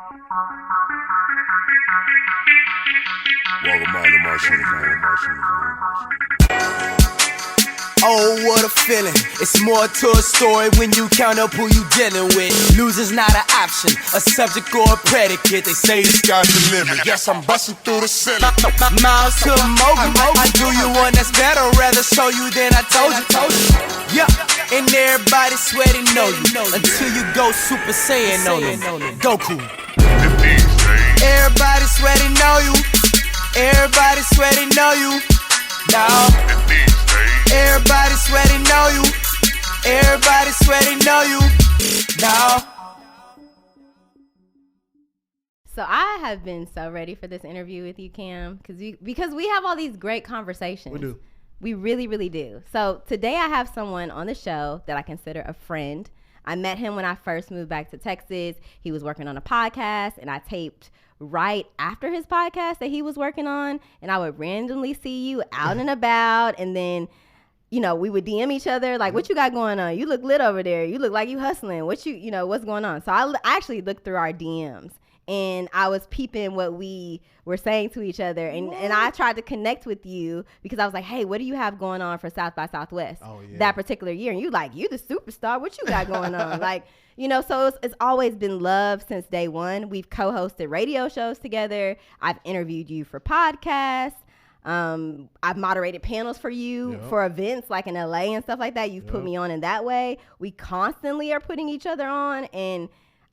Oh, what a feeling. It's more to a story when you count up who you dealing with. Losing's not an option, a subject or a predicate. They say the sky's the limit. Yes, I'm busting through the ceiling. Miles to Mogul. I do you one that's better, rather show you than I told you. Yeah, and everybody sweating know you until you go Super Saiyan on them. Goku. Everybody sweating know you. Everybody sweating know you. Now. Everybody sweating know you. Everybody sweating know you. Now. So I have been so ready for this interview with you, Cam, because we have all these great conversations. We do. We really, really do. So today I have someone on the show that I consider a friend. I met him when I first moved back to Texas. He was working on a podcast, and I taped right after his podcast that he was working on, and I would randomly see you out and about, and then we would DM each other, like, what you got going on? You look lit over there. You look like you hustling. What's going on? So I actually looked through our DMs, and I was peeping what we were saying to each other, and I tried to connect with you because I was like, hey, what do you have going on for South by Southwest that particular year? And you the superstar. What you got going on? So it's always been love since day one. We've co-hosted radio shows together. I've interviewed you for podcasts. I've moderated panels for you for events like in LA and stuff like that. You've put me on in that way. We constantly are putting each other on, and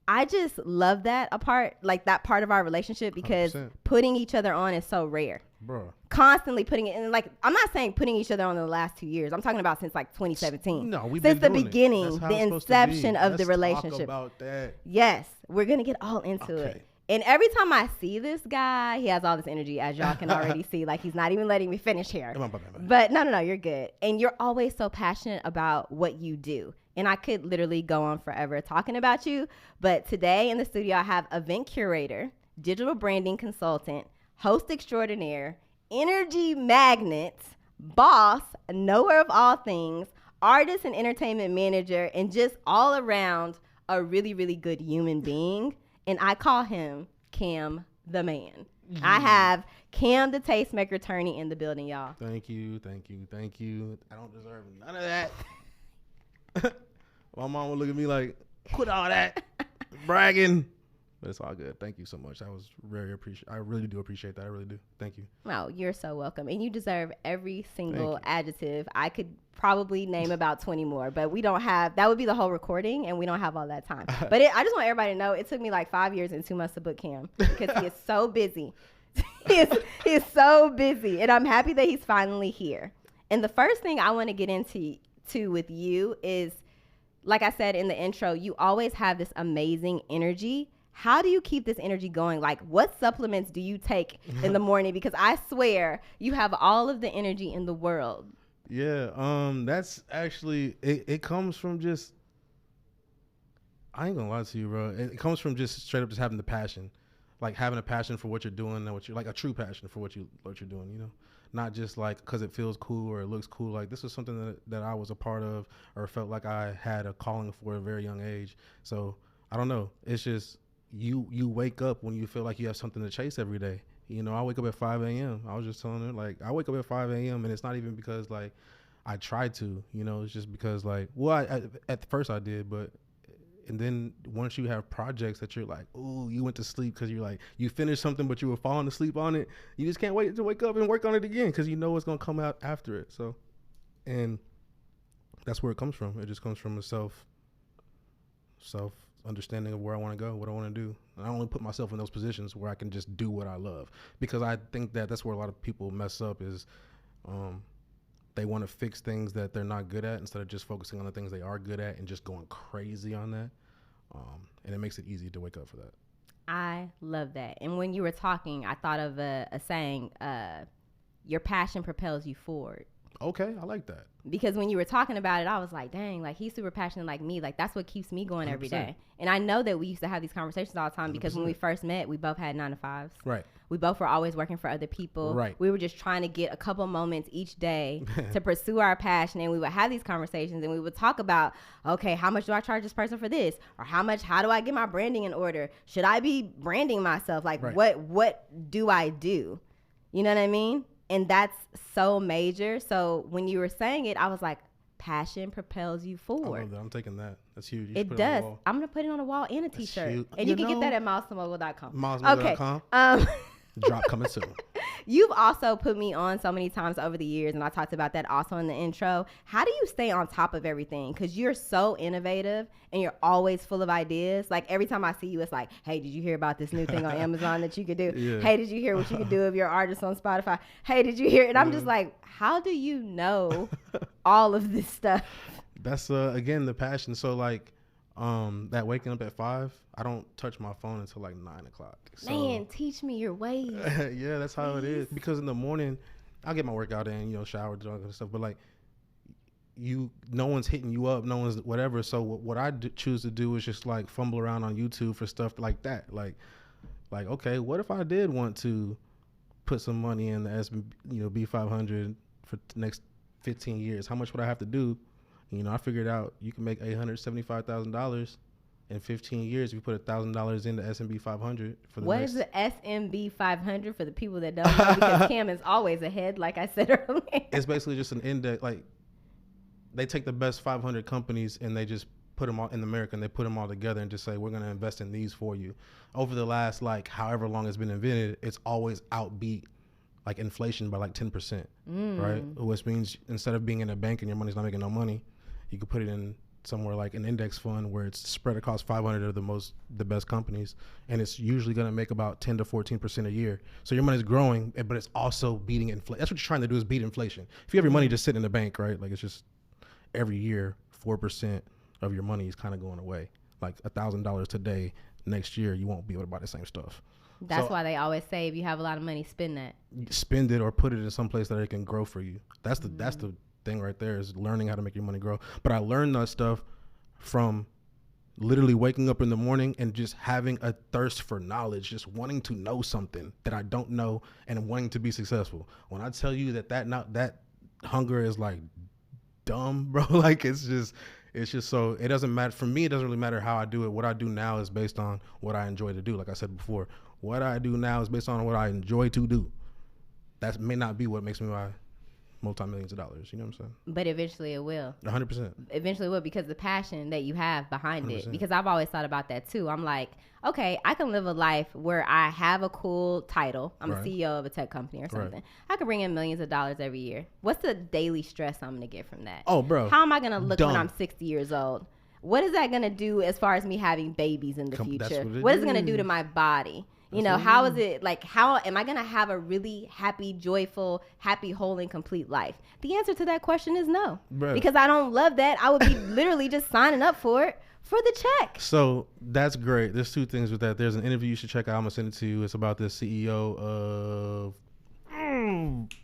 I just love that that part of our relationship because 100%. Putting each other on is so rare. Bro. Constantly putting it in, I'm not saying putting each other on in the last 2 years. I'm talking about since 2017. No, we've since been the beginning, the inception of the relationship. Talk about that. Yes, we're gonna get all into it. And every time I see this guy, he has all this energy, as y'all can already see. He's not even letting me finish here. But no, you're good. And you're always so passionate about what you do. And I could literally go on forever talking about you. But today in the studio, I have event curator, digital branding consultant, host extraordinaire, energy magnet, boss, knower of all things, artist and entertainment manager, and just all around a really, really good human being. And I call him Cam the Man. I have Cam the Tastemaker Turney in the building, y'all. Thank you. I don't deserve none of that. My mom would look at me like, quit all that bragging. But it's all good. Thank you so much. That was very I really do appreciate that. I really do. Thank you. Oh, you're so welcome. And you deserve every single adjective. I could probably name about 20 more, but we don't have, that would be the whole recording, and we don't have all that time. But I just want everybody to know it took me 5 years and 2 months to book Cam because he is so busy. he is so busy. And I'm happy that he's finally here. And the first thing I want to get into with you is, like I said in the intro, you always have this amazing energy. How do you keep this energy going? What supplements do you take in the morning? Because I swear you have all of the energy in the world. Yeah, that's actually, it comes from just, I ain't gonna lie to you, bro. It comes from just straight up just having the passion. Having a passion for what you're doing and what you're, a true passion for what you're doing, Not just because it feels cool or it looks cool. This is something that I was a part of or felt like I had a calling for at a very young age. So I don't know. It's just, you wake up when you feel like you have something to chase every day. I wake up at 5 a.m. I was just telling her, I wake up at 5 a.m. and it's not even because I tried to, it's just because I at first I did, but and then once you have projects that you're ooh, you went to sleep because you're you finished something but you were falling asleep on it, you just can't wait to wake up and work on it again because it's going to come out after it. So, and that's where it comes from. It just comes from a self understanding of where I want to go, what I want to do. And I only put myself in those positions where I can just do what I love, because I think that's where a lot of people mess up is they want to fix things that they're not good at instead of just focusing on the things they are good at and just going crazy on that. And it makes it easy to wake up for that. I love that. And when you were talking, I thought of a saying, your passion propels you forward. Okay, I like that. Because when you were talking about it, I was like, dang, like he's super passionate like me. Like that's what keeps me going 100%. every day. And I know that we used to have these conversations all the time because 100%. when we first met, we both had 9-to-5s. Right. We both were always working for other people. Right. We were just trying to get a couple moments each day to pursue our passion. And we would have these conversations and we would talk about, okay, how much do I charge this person for this? Or how do I get my branding in order? Should I be branding myself? Like what do I do? You know what I mean? And that's so major. So when you were saying it, I was like, passion propels you forward. I love that. I'm taking that. That's huge. It does. I'm going to put it on a wall and a t-shirt. And you can get that at milestomogul.com. milestomogul.com. Okay. Drop coming soon. You've also put me on so many times over the years, and I talked about that also in the intro. How do you stay on top of everything? Because you're so innovative and you're always full of ideas. Like every time I see you, it's like, hey, did you hear about this new thing on Amazon that you could do? Yeah. Hey, did you hear what you could do if you're an artist on Spotify? Hey, did you hear? And I'm just like, how do you know all of this stuff? That's again the passion. So like that waking up at 5, I don't touch my phone until like 9 o'clock. So, man, teach me your ways. Yeah, that's how it is. Because in the morning, I'll get my workout in, shower, do all that stuff. But like, no one's hitting you up, no one's whatever. So what I choose to do is just like fumble around on YouTube for stuff like that. Like, okay, what if I did want to put some money in the B500 for the next 15 years? How much would I have to do? I figured out you can make $875,000 in 15 years if you put $1,000 into S&P 500 for the What is the S&P 500 for the people that don't know? Because Cam is always ahead, like I said earlier. It's basically just an index. Like they take the best 500 companies and they just put them all in America and they put them all together and just say, we're going to invest in these for you. Over the last, like, however long it's been invented, it's always outbeat like inflation by like 10%, right? Which means instead of being in a bank and your money's not making no money, you could put it in somewhere like an index fund where it's spread across 500 of the best companies, and it's usually going to make about 10 to 14% a year. So your money's growing, but it's also beating inflation. That's what you're trying to do, is beat inflation. If you have your money just sitting in the bank, right? Like it's just every year 4% of your money is kind of going away. Like $1,000 today, next year you won't be able to buy the same stuff. That's why they always say if you have a lot of money, spend that. Spend it or put it in some place that it can grow for you. That's the thing right there, is learning how to make your money grow. But I learned that stuff from literally waking up in the morning and just having a thirst for knowledge, just wanting to know something that I don't know and wanting to be successful. When I tell you that hunger is like dumb, bro, like it's just so, it doesn't matter for me. It doesn't really matter how I do it. What I do now is based on what I enjoy to do. Like I said before, what I do now is based on what I enjoy to do. That may not be what makes me multi-millions of dollars. You know what I'm saying? But eventually it will. 100%. Eventually it will, because the passion that you have behind 100%. it. Because I've always thought about that too. I'm like, okay, I can live a life where I have a cool title. I'm a CEO of a tech company or something. I can bring in millions of dollars every year. What's the daily stress I'm going to get from that? Oh, bro. How am I going to look when I'm 60 years old? What is that going to do as far as me having babies in the future? What is it going to do to my body? How is it, like, how am I going to have a really happy, joyful, happy, whole, and complete life? The answer to that question is no. Bruh. Because I don't love that. I would be literally just signing up for it for the check. So that's great. There's two things with that. There's an interview you should check out. I'm going to send it to you. It's about the CEO of...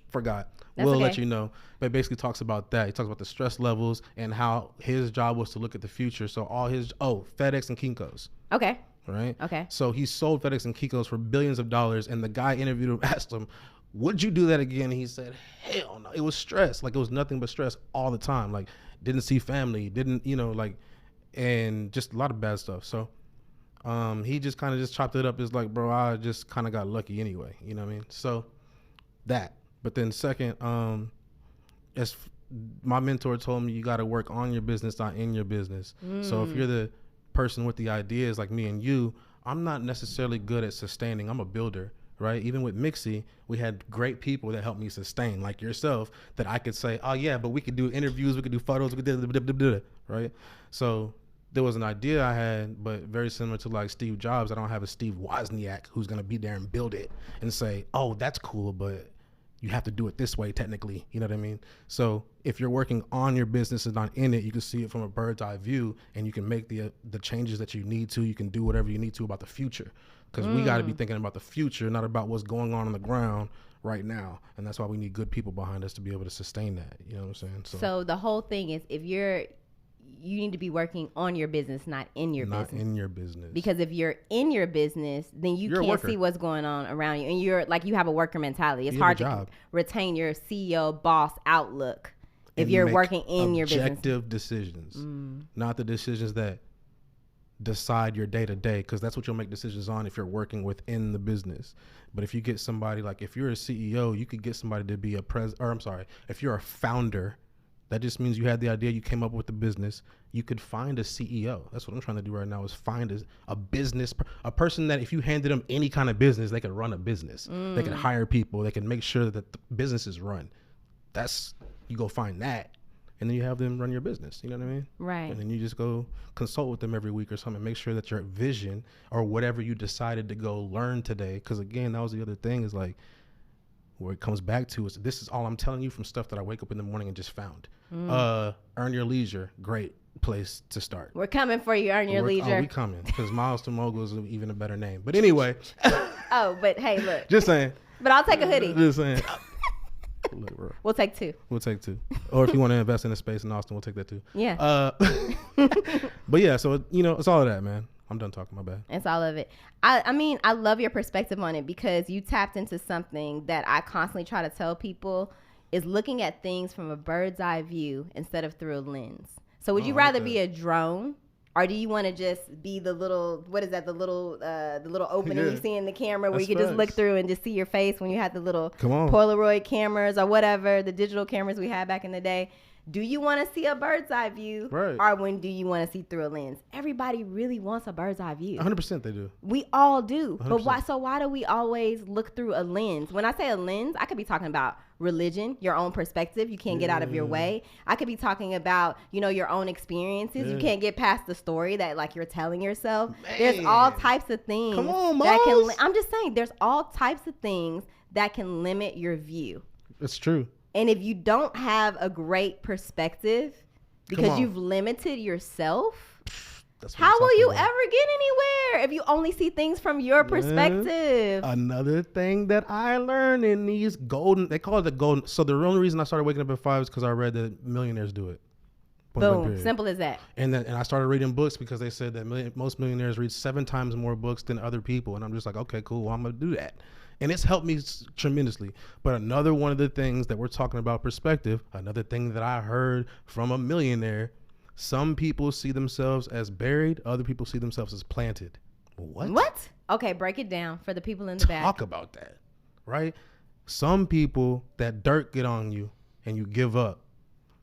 forgot. We'll let you know. But it basically talks about that. He talks about the stress levels and how his job was to look at the future. So all his... FedEx and Kinko's. Okay. Right? Okay. So he sold FedEx and Kinko's for billions of dollars, and the guy interviewed him, asked him, would you do that again? And he said, hell no. It was stress. Like, it was nothing but stress all the time. Like, didn't see family, and just a lot of bad stuff. So he just kind of just chopped it up. It's like, bro, I just kind of got lucky anyway. You know what I mean? So that. But then second, as my mentor told me, you got to work on your business, not in your business. So if you're the person with the ideas like me and you, I'm not necessarily good at sustaining. I'm a builder, right? Even with Mixie, we had great people that helped me sustain, like yourself, that I could say, oh yeah, but we could do interviews, we could do photos, we could do right? So there was an idea I had, but very similar to like Steve Jobs. I don't have a Steve Wozniak who's going to be there and build it and say, oh, that's cool, but you have to do it this way technically, you know what I mean? So if you're working on your business and not in it, you can see it from a bird's eye view, and you can make the changes that you need to. You can do whatever you need to about the future, because we got to be thinking about the future, not about what's going on the ground right now. And that's why we need good people behind us to be able to sustain that, you know what I'm saying? So the whole thing is, if you need to be working on your business, not in your business. Not in your business. Because if you're in your business, then you're can't see what's going on around you. And you're like, you have a worker mentality. It's hard to retain your CEO boss outlook if you're working in your business. Objective decisions, not the decisions that decide your day to day, because that's what you'll make decisions on if you're working within the business. But if you get somebody, like if you're a CEO, you could get somebody to be if you're a founder, that just means you had the idea, you came up with the business. You could find a CEO. That's what I'm trying to do right now, is find a business, a person that if you handed them any kind of business, they could run a business. They could hire people. They can make sure that the business is run. You go find that, and then you have them run your business. You know what I mean? Right. And then you just go consult with them every week or something, make sure that your vision or whatever you decided to go learn today. Because again, that was the other thing, is like, where it comes back to is, this is all I'm telling you from stuff that I wake up in the morning and just found. Earn Your Leisure, great place to start. We're coming for you, Earn Your Leisure. We coming, because Miles To Mogul is even a better name. But anyway. But hey, look. Just saying. But I'll take a hoodie. Just saying. Look, bro. We'll take two. Or if you want to invest in a space in Austin, we'll take that too. Yeah. But yeah, so, it's all of that, man. I'm done talking, my bad. It's all of it. I mean, I love your perspective on it, because you tapped into something that I constantly try to tell people, is looking at things from a bird's eye view instead of through a lens. So would you rather be a drone, or do you want to just be the little, what is that, the little opening you see in the camera where you can just look through and just see your face when you had the little Polaroid cameras or whatever, the digital cameras we had back in the day? Do you want to see a bird's eye view, or when do you want to see through a lens? Everybody really wants a bird's eye view. 100% they do. We all do. 100%. But why do we always look through a lens? When I say a lens, I could be talking about religion, your own perspective. You can't get out of your way. I could be talking about, your own experiences. You can't get past the story that like you're telling yourself. Man. There's all types of things. Come on, Miles. I'm just saying, there's all types of things that can limit your view. It's true. And if you don't have a great perspective because you've limited yourself, how will you ever get anywhere if you only see things from your perspective? Another thing that I learned in these they call it the golden. So the only reason I started waking up at 5 is because I read that millionaires do it. Boom. Simple as that. And I started reading books because they said that most millionaires read 7 times more books than other people. And I'm just like, okay, cool. Well, I'm going to do that. And it's helped me tremendously. But another one of the things that we're talking about perspective, another thing that I heard from a millionaire, some people see themselves as buried. Other people see themselves as planted. What? Okay, break it down for the people in the back. Talk about that, right? Some people, that dirt get on you and you give up.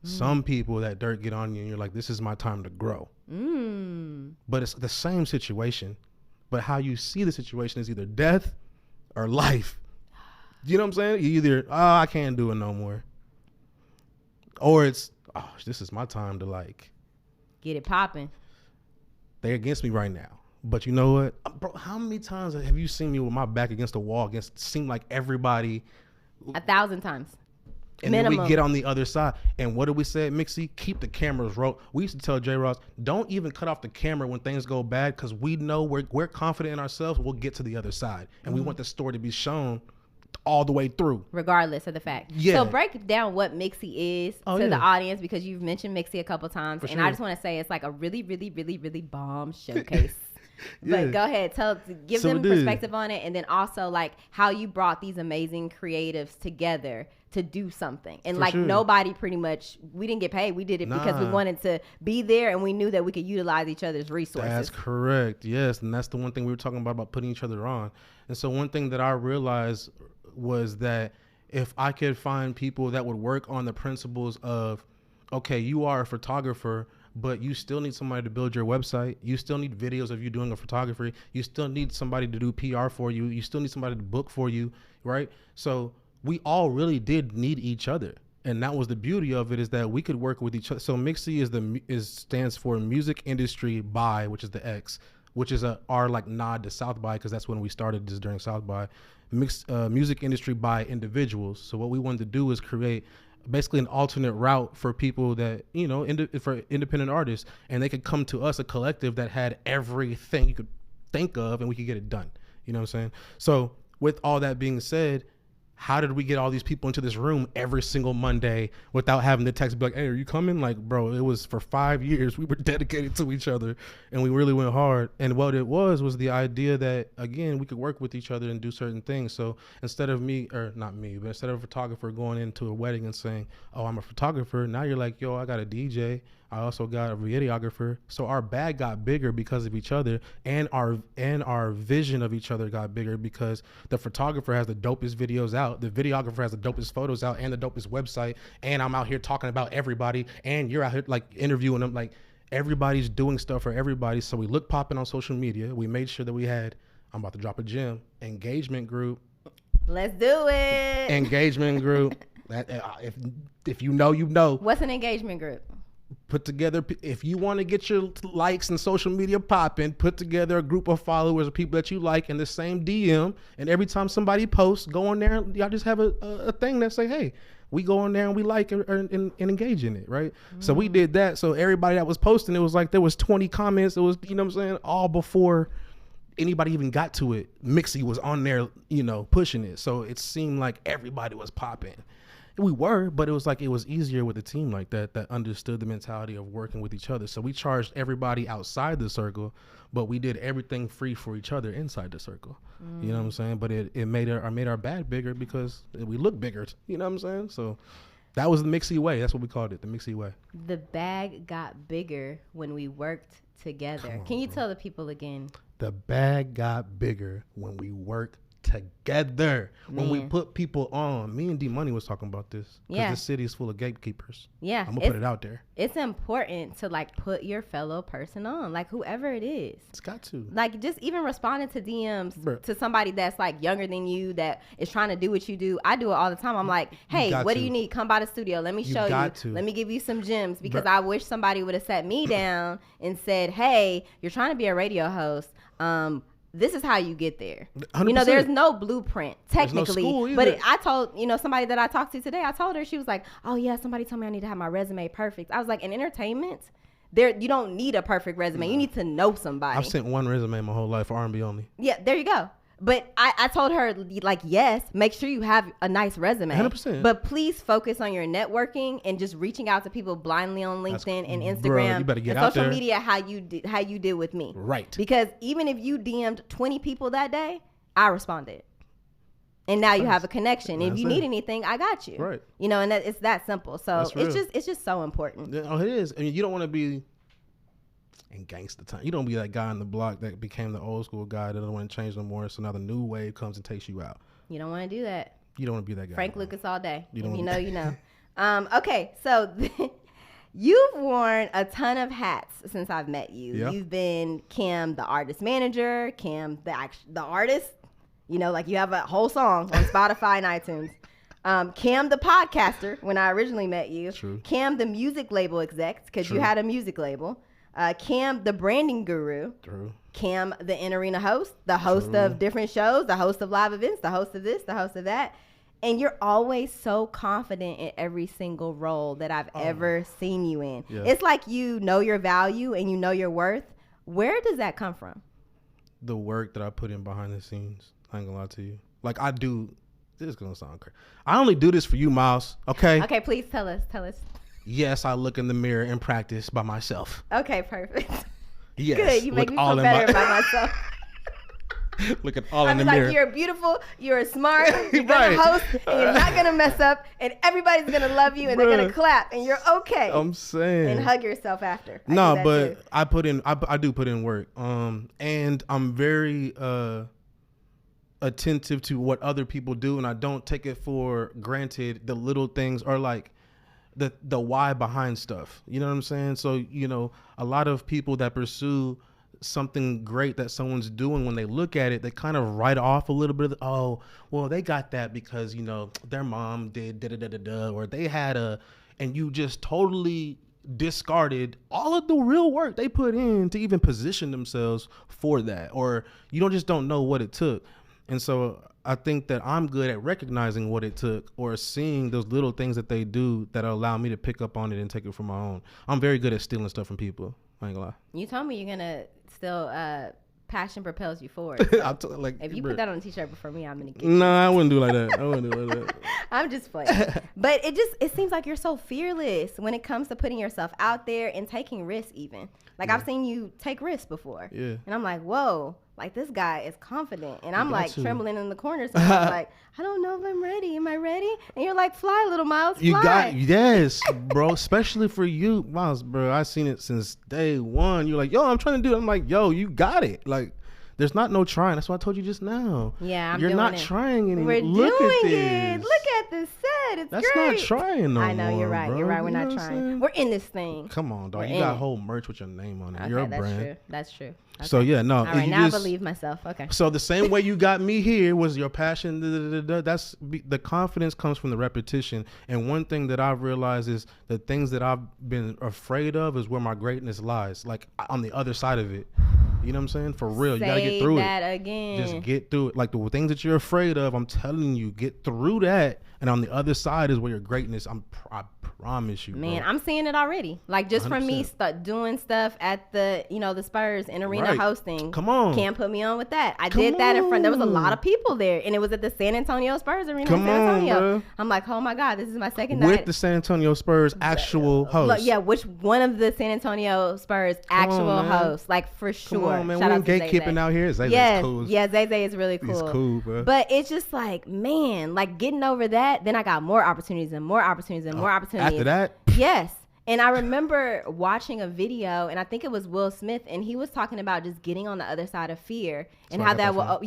Some people, that dirt get on you and you're like, this is my time to grow. But it's the same situation. But how you see the situation is either death or life. You know what I'm saying? Either, I can't do it no more. Or it's, this is my time to like. Get it popping. They're against me right now. But you know what? Bro, how many times have you seen me with my back against the wall seem like everybody? 1,000 times. And minimum. Then we get on the other side. And what did we say at Mixie? Keep the cameras rolled. We used to tell J. Ross, don't even cut off the camera when things go bad, because we know we're confident in ourselves. We'll get to the other side. And we want the story to be shown all the way through. Regardless of the fact. Yeah. So break down what Mixie is to the audience, because you've mentioned Mixie a couple times. For and sure. I just want to say it's like a really, really, really, really bomb showcase. But go ahead, give them perspective on it, and then also like how you brought these amazing creatives together to do something. And nobody pretty much, we didn't get paid. We did it because we wanted to be there, and we knew that we could utilize each other's resources. That's correct. Yes. And that's the one thing we were talking about putting each other on. And so one thing that I realized was that if I could find people that would work on the principles of, okay, you are a photographer, but you still need somebody to build your website. You still need videos of you doing a photography. You still need somebody to do PR for you. You still need somebody to book for you, right? So we all really did need each other. And that was the beauty of it, is that we could work with each other. So Mixie stands for Music Industry by, which is the X, which is our like nod to South by, because that's when we started this during South by. Mixed music industry by individuals. So what we wanted to do is create basically an alternate route for people that, you know, for independent artists, and they could come to us, a collective that had everything you could think of, and we could get it done. You know what I'm saying? So with all that being said, how did we get all these people into this room every single Monday without having to text, be like, hey, are you coming? Like, bro, it was for 5 years. We were dedicated to each other, and we really went hard. And what it was the idea that, again, we could work with each other and do certain things. So instead of instead of a photographer going into a wedding and saying, oh, I'm a photographer, now you're like, yo, I got a DJ. I also got a videographer. So our bag got bigger because of each other, and our vision of each other got bigger because the photographer has the dopest videos out, the videographer has the dopest photos out, and the dopest website, and I'm out here talking about everybody, and you're out here like interviewing them. Like, everybody's doing stuff for everybody. So we look popping on social media. We made sure that we had, I'm about to drop a gem, engagement group. Let's do it. Engagement group. That if you know, you know. What's an engagement group? Put together, if you want to get your likes and social media popping, put together a group of followers of people that you like in the same DM, and every time somebody posts, go on there and y'all just have a thing that say, hey, we go on there and we like and engage in it, right? So we did that. So everybody that was posting, it was like there was 20 comments. It was, you know what I'm saying, all before anybody even got to it. Mixie was on there, you know, pushing it. So it seemed like everybody was popping. We were, but it was like, it was easier with a team like that understood the mentality of working with each other. So we charged everybody outside the circle, but we did everything free for each other inside the circle. You know what I'm saying? But it made our bag bigger because we look bigger. You know what I'm saying? So that was the Mixie way. That's what we called it, the Mixie way. The bag got bigger when we worked together. Can you tell the people again? The bag got bigger when we worked together. When we put people on. Me and D Money was talking about this. Because the city is full of gatekeepers. Yeah. I'm gonna put it out there. It's important to like put your fellow person on, like whoever it is. It's got to. Like, just even responding to DMs to somebody that's like younger than you, that is trying to do what you do. I do it all the time. I'm like, hey, what do you need? Come by the studio. Let me show you. Let me give you some gems, because I wish somebody would have sat me down and said, hey, you're trying to be a radio host. This is how you get there. 100%. You know, there's no blueprint technically, no, but I told, you know, somebody that I talked to today, I told her, she was like, oh yeah, somebody told me I need to have my resume perfect. I was like, in entertainment, you don't need a perfect resume. You need to know somebody. I've sent one resume my whole life for R&B only. Yeah, there you go. But I told her, like, yes, make sure you have a nice resume. 100%. But please focus on your networking and just reaching out to people blindly on LinkedIn and Instagram. Bro, you better get and out social there. media, how you did with me. Right. Because even if you DM'd 20 people that day, I responded. And now you have a connection. If you need anything, I got you. Right. You know, and it's that simple. So it's just so important. Yeah, oh, it is. I mean, you don't want to be in gangster time. You don't be that guy on the block that became the old school guy that don't want to change no more. So now the new wave comes and takes you out. You don't want to do that. You don't want to be that guy. Frank Lucas all day. You know, you know. Okay, so you've worn a ton of hats since I've met you. Yeah. You've been Kim, the artist manager, Kim, the artist. You know, like you have a whole song on Spotify and iTunes. Kim, the podcaster, when I originally met you. True. Kim, the music label exec, because you had a music label. Kim, the branding guru. True. Kim, the in-arena host, the host of different shows, the host of live events, the host of this, the host of that. And you're always so confident in every single role that I've ever seen you in. Yeah. It's like you know your value and you know your worth. Where does that come from? The work that I put in behind the scenes. I ain't gonna lie to you. Like, I do. This is gonna sound crazy. I only do this for you, Miles. Okay? Okay, please tell us. Yes, I look in the mirror and practice by myself. Okay, perfect. Yes. Good. You make me feel better by myself. Look at all in the mirror. You're beautiful, you're smart, you're gonna host, and you're not gonna mess up, and everybody's gonna love you, and they're gonna clap, and you're okay. I'm saying. And hug yourself after. No, but too. I do put in work. And I'm very attentive to what other people do, and I don't take it for granted the little things, or like the why behind stuff. You know what I'm saying? So, you know, a lot of people that pursue something great that someone's doing, when they look at it, they kind of write off a little bit of, oh, well, they got that because, you know, their mom did da-da-da-da-da, or they had and you just totally discarded all of the real work they put in to even position themselves for that, or you don't know what it took. And so I think that I'm good at recognizing what it took, or seeing those little things that they do that allow me to pick up on it and take it for my own. I'm very good at stealing stuff from people. I ain't gonna lie. You told me you're gonna still passion propels you forward. So like, if you put that on a t-shirt before me, I'm gonna get you. I wouldn't do like that. I'm just playing. But it seems like you're so fearless when it comes to putting yourself out there and taking risks even. Like I've seen you take risks before. Yeah. And I'm like, whoa, like this guy is confident. And I'm like trembling in the corner. So I'm like, I don't know if I'm ready. Am I ready? And you're like, fly, little Miles, fly. Yes, bro. Especially for you, Miles, bro. I've seen it since day one. You're like, yo, I'm trying to do it. I'm like, yo, you got it. Like, there's not no trying. That's what I told you just now. Yeah, You're not trying anymore. We're Look doing at this. it. Look at this set. It's That's great. Not trying no more. I know, you're right. Bro. You're right. We're not trying. We're in this thing. Come on, dog. You got a whole merch with your name on it. Okay, You're a that's brand. true. That's true. Okay. So yeah, no. All right, now I believe myself. Okay. So the same way you got me here was your passion. That's the confidence comes from the repetition. And one thing that I've realized is the things that I've been afraid of is where my greatness lies. Like on the other side of it. You know what I'm saying? For real, you gotta get through that it. Again. Just get through it. Like the things that you're afraid of, I'm telling you, get through that. And on the other side is where your greatness. I promise you, man. Bro. I'm seeing it already. Like just 100%. From me doing stuff at the the Spurs in arena hosting. Come on, can't put me on with that. I did that in front. There was a lot of people there, and it was at the San Antonio Spurs arena in San Antonio. Bro. I'm like, oh my god, this is my second night with the San Antonio Spurs actual host. Yeah, which one of the San Antonio Spurs actual hosts? Like for sure. Come on, man. Shout out to gatekeeping out here. Zay cool. Yeah, Zay is really cool. He's cool, bro. But it's just like, man, like getting over that. Then I got more opportunities and more opportunities and more opportunities. After that? Yes. And I remember watching a video, and I think it was Will Smith, and he was talking about just getting on the other side of fear and how that will,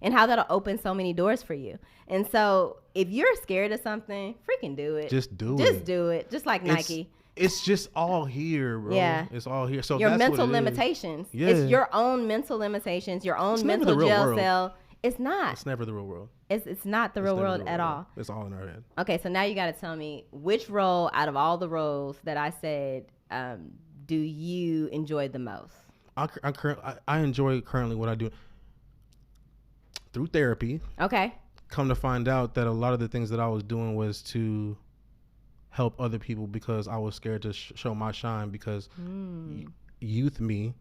and how that'll open so many doors for you. And so if you're scared of something, freaking do it. Just do it. Just do it. Just like Nike. It's just all here, bro. Yeah. It's all here. So your that's mental what it limitations. Yeah. It's your own mental limitations, your own mental jail cell. It's not. It's never the real world. It's not the real world at all. It's all in our head. Okay, so now you got to tell me which role out of all the roles that I said do you enjoy the most? I enjoy currently what I do through therapy. Okay. Come to find out that a lot of the things that I was doing was to help other people because I was scared to show my shine because youth me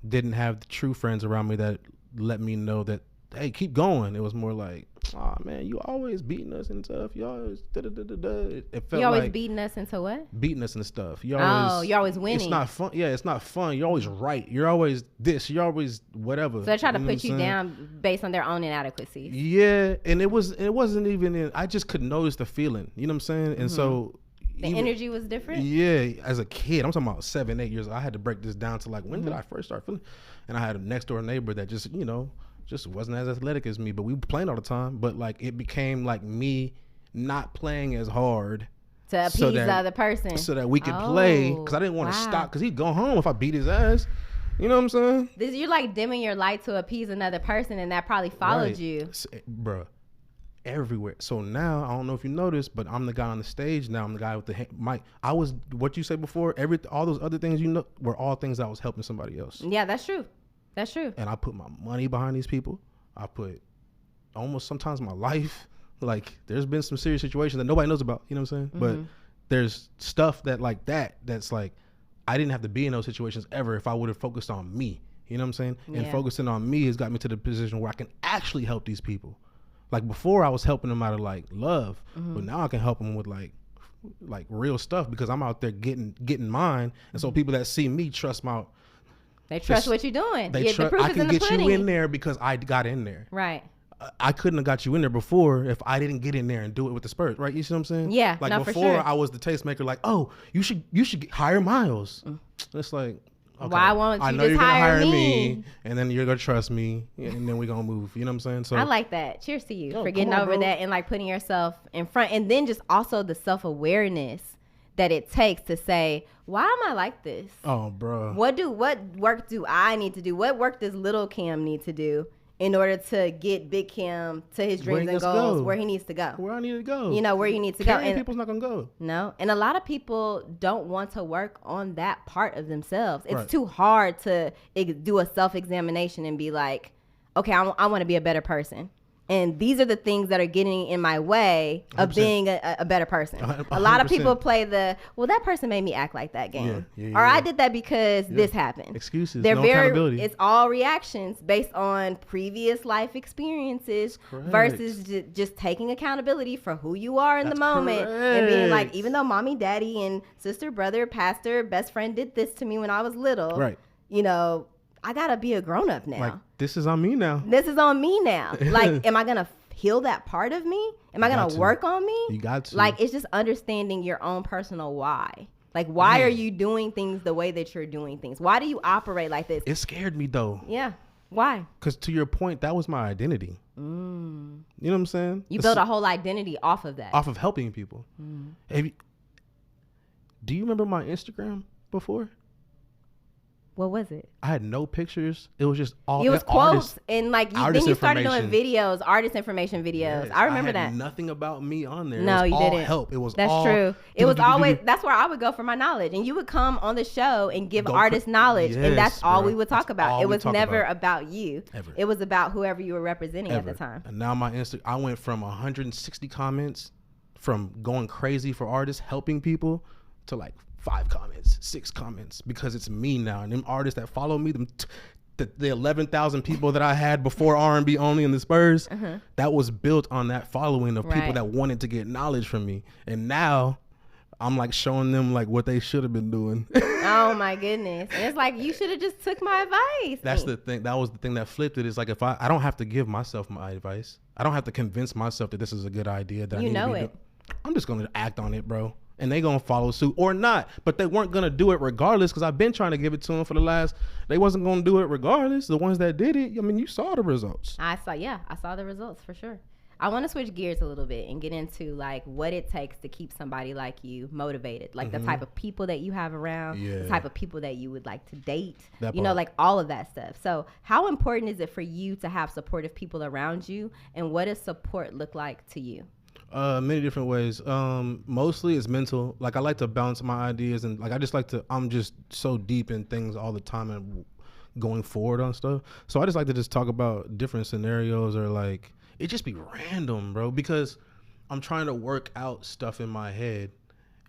didn't have the true friends around me that let me know that, hey, keep going. It was more like, oh man, you always beating us and stuff. You always It felt you always like beating us into what? Beating us and stuff. You're always winning. It's not fun. Yeah, it's not fun. You're always right. You're always this. You're always whatever. So they try to put you down based on their own inadequacies. Yeah, and it wasn't even. I just could notice the feeling. You know what I'm saying? And so. The energy was different? Yeah, as a kid, I'm talking about 7, 8 years old. I had to break this down to like, when did I first start feeling? And I had a next door neighbor that just, just wasn't as athletic as me, but we were playing all the time. But like, it became like me not playing as hard. To appease the other person. So that we could play, because I didn't want to stop, because he'd go home if I beat his ass. You know what I'm saying? You're like dimming your light to appease another person, and that probably followed you. Bruh. Everywhere. So now I don't know if you noticed, but I'm the guy on the stage now. I'm the guy with the mic. I was what you said before. All those other things were all things I was helping somebody else. Yeah, that's true. That's true. And I put my money behind these people. I put almost sometimes my life. Like there's been some serious situations that nobody knows about. You know what I'm saying? But there's stuff that's like I didn't have to be in those situations ever if I would have focused on me. You know what I'm saying? Yeah. And focusing on me has got me to the position where I can actually help these people. Like before I was helping them out of like love, but now I can help them with like real stuff because I'm out there getting mine. And so people that see me trust they trust what you're doing. The proof I can get you in there because I got in there. Right. I couldn't have got you in there before if I didn't get in there and do it with the Spurs, right? You see what I'm saying? Yeah. Like no, before for sure. I was the tastemaker, like, oh, you should hire Miles. It's like, okay, why won't you I know just you're gonna hire me? And then you're gonna trust me, and then we're gonna move. You know what I'm saying? So I like that. Cheers to you for getting over that and like putting yourself in front, and then just also the self-awareness that it takes to say, why am I like this? Oh, bro. What work do I need to do? What work does little Cam need to do in order to get Big Kim to his dreams and goals where he needs to go. Where I need to go. You know, where you need to go. And people's not going to go. No. And a lot of people don't want to work on that part of themselves. It's too hard to do a self-examination and be like, okay, I want to be a better person. And these are the things that are getting in my way of 100%. Being a better person. 100%. A lot of people play that person made me act like that game. Or I did that because this happened. Excuses, They're no accountability. It's all reactions based on previous life experiences versus just taking accountability for who you are in the moment. And being like, even though mommy, daddy, and sister, brother, pastor, best friend did this to me when I was little, you know, I gotta be a grown up now. Like, this is on me now. This is on me now. Like, am I gonna heal that part of me? Am I gonna work on me? You got to. Like, it's just understanding your own personal why. Like, why are you doing things the way that you're doing things? Why do you operate like this? It scared me though. Yeah. Why? Because to your point, that was my identity. You know what I'm saying? You built a whole identity off of that. Off of helping people. Do you remember my Instagram before? What was it? I had no pictures. It was just all. It was quotes and like then you started doing videos, artist information videos. Yes, I remember I had that. Nothing about me on there. No, it was you all didn't. Help. It was. That's all true. It was always. That's where I would go for my knowledge, and you would come on the show and give artist knowledge, and that's all we would talk about. It was never about you. Ever. It was about whoever you were representing at the time. And now my I went from 160 comments, from going crazy for artists, helping people, to like 5 comments, 6 comments, because it's me now. And them artists that follow me, the 11,000 people that I had before R&B only in the Spurs, that was built on that following of people that wanted to get knowledge from me. And now I'm like showing them like what they should have been doing. Oh my goodness. And it's like, you should have just took my advice. That's the thing. That was the thing that flipped it. Is like, if I don't have to give myself my advice. I don't have to convince myself that this is a good idea. That I need to be doing. I'm just going to act on it, bro. And they gonna follow suit or not, but they weren't gonna do it regardless, because I've been trying to give it to them for the last. They wasn't gonna do it regardless. The ones that did it, I mean, you saw the results. I saw the results for sure. I want to switch gears a little bit and get into like what it takes to keep somebody like you motivated, like the type of people that you have around, the type of people that you would like to date, you know, like all of that stuff. So how important is it for you to have supportive people around you, and what does support look like to you? Many different ways. Mostly it's mental. Like, I like to bounce my ideas, and like I'm just so deep in things all the time and going forward on stuff. So I just like to just talk about different scenarios, or like it just be random, bro, because I'm trying to work out stuff in my head,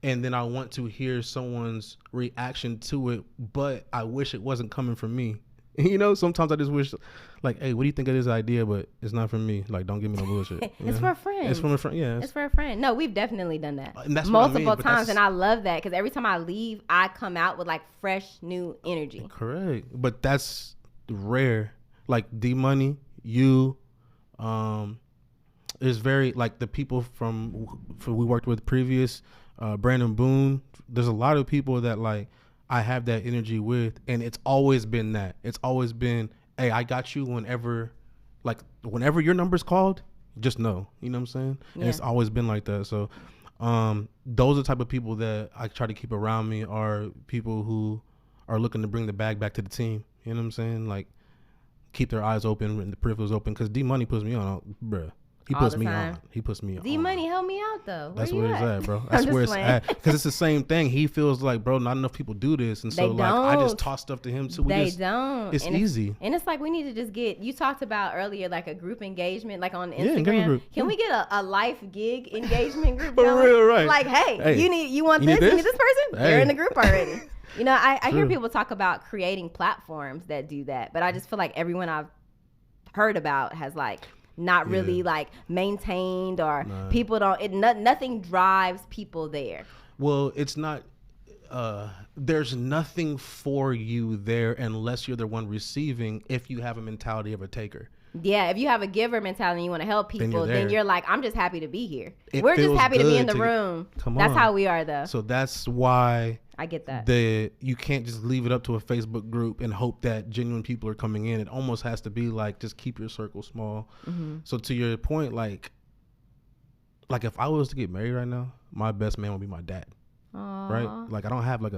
and then I want to hear someone's reaction to it, but I wish it wasn't coming from me. You know, sometimes I just wish, like, hey, what do you think of this idea? But it's not from me. Like, don't give me no bullshit. It's for a friend. It's from a friend. Yeah, it's for a friend. No, we've definitely done that and that's multiple times, and I love that, because every time I leave, I come out with like fresh new energy. Correct, but that's rare. Like D-Money, you, is very like the people from we worked with previous, Brandon Boone. There's a lot of people that like I have that energy with, and it's always been that. It's always been, hey, I got you whenever your number's called, just know. You know what I'm saying? Yeah. And it's always been like that. So those are the type of people that I try to keep around me, are people who are looking to bring the bag back to the team. You know what I'm saying? Like, keep their eyes open and the peripherals open, because D-Money puts me on, bruh. He puts me on. He puts me on. D-Money, help me out though. That's where it's at, bro. That's where it's at. Because it's the same thing. He feels like, bro, not enough people do this, and so like I just toss stuff to him too. They don't. It's easy. And it's like, we need to just get. You talked about earlier like a group engagement, like on Instagram. Group. Can we get a life gig engagement group? For real, right? Like, hey, you want this? You need this person? They're in the group already. You know, I hear people talk about creating platforms that do that, but I just feel like everyone I've heard about has like not really like maintained, or people don't, nothing drives people there. Well, it's not, there's nothing for you there unless you're the one receiving, if you have a mentality of a taker. Yeah, if you have a giver mentality and you want to help people, then you're like, I'm just happy to be here. We're just happy to be in the room. That's how we are, though. So that's why I get that. You can't just leave it up to a Facebook group and hope that genuine people are coming in. It almost has to be like, just keep your circle small. Mm-hmm. So to your point, like if I was to get married right now, my best man would be my dad. Aww. Right? Like, I don't have like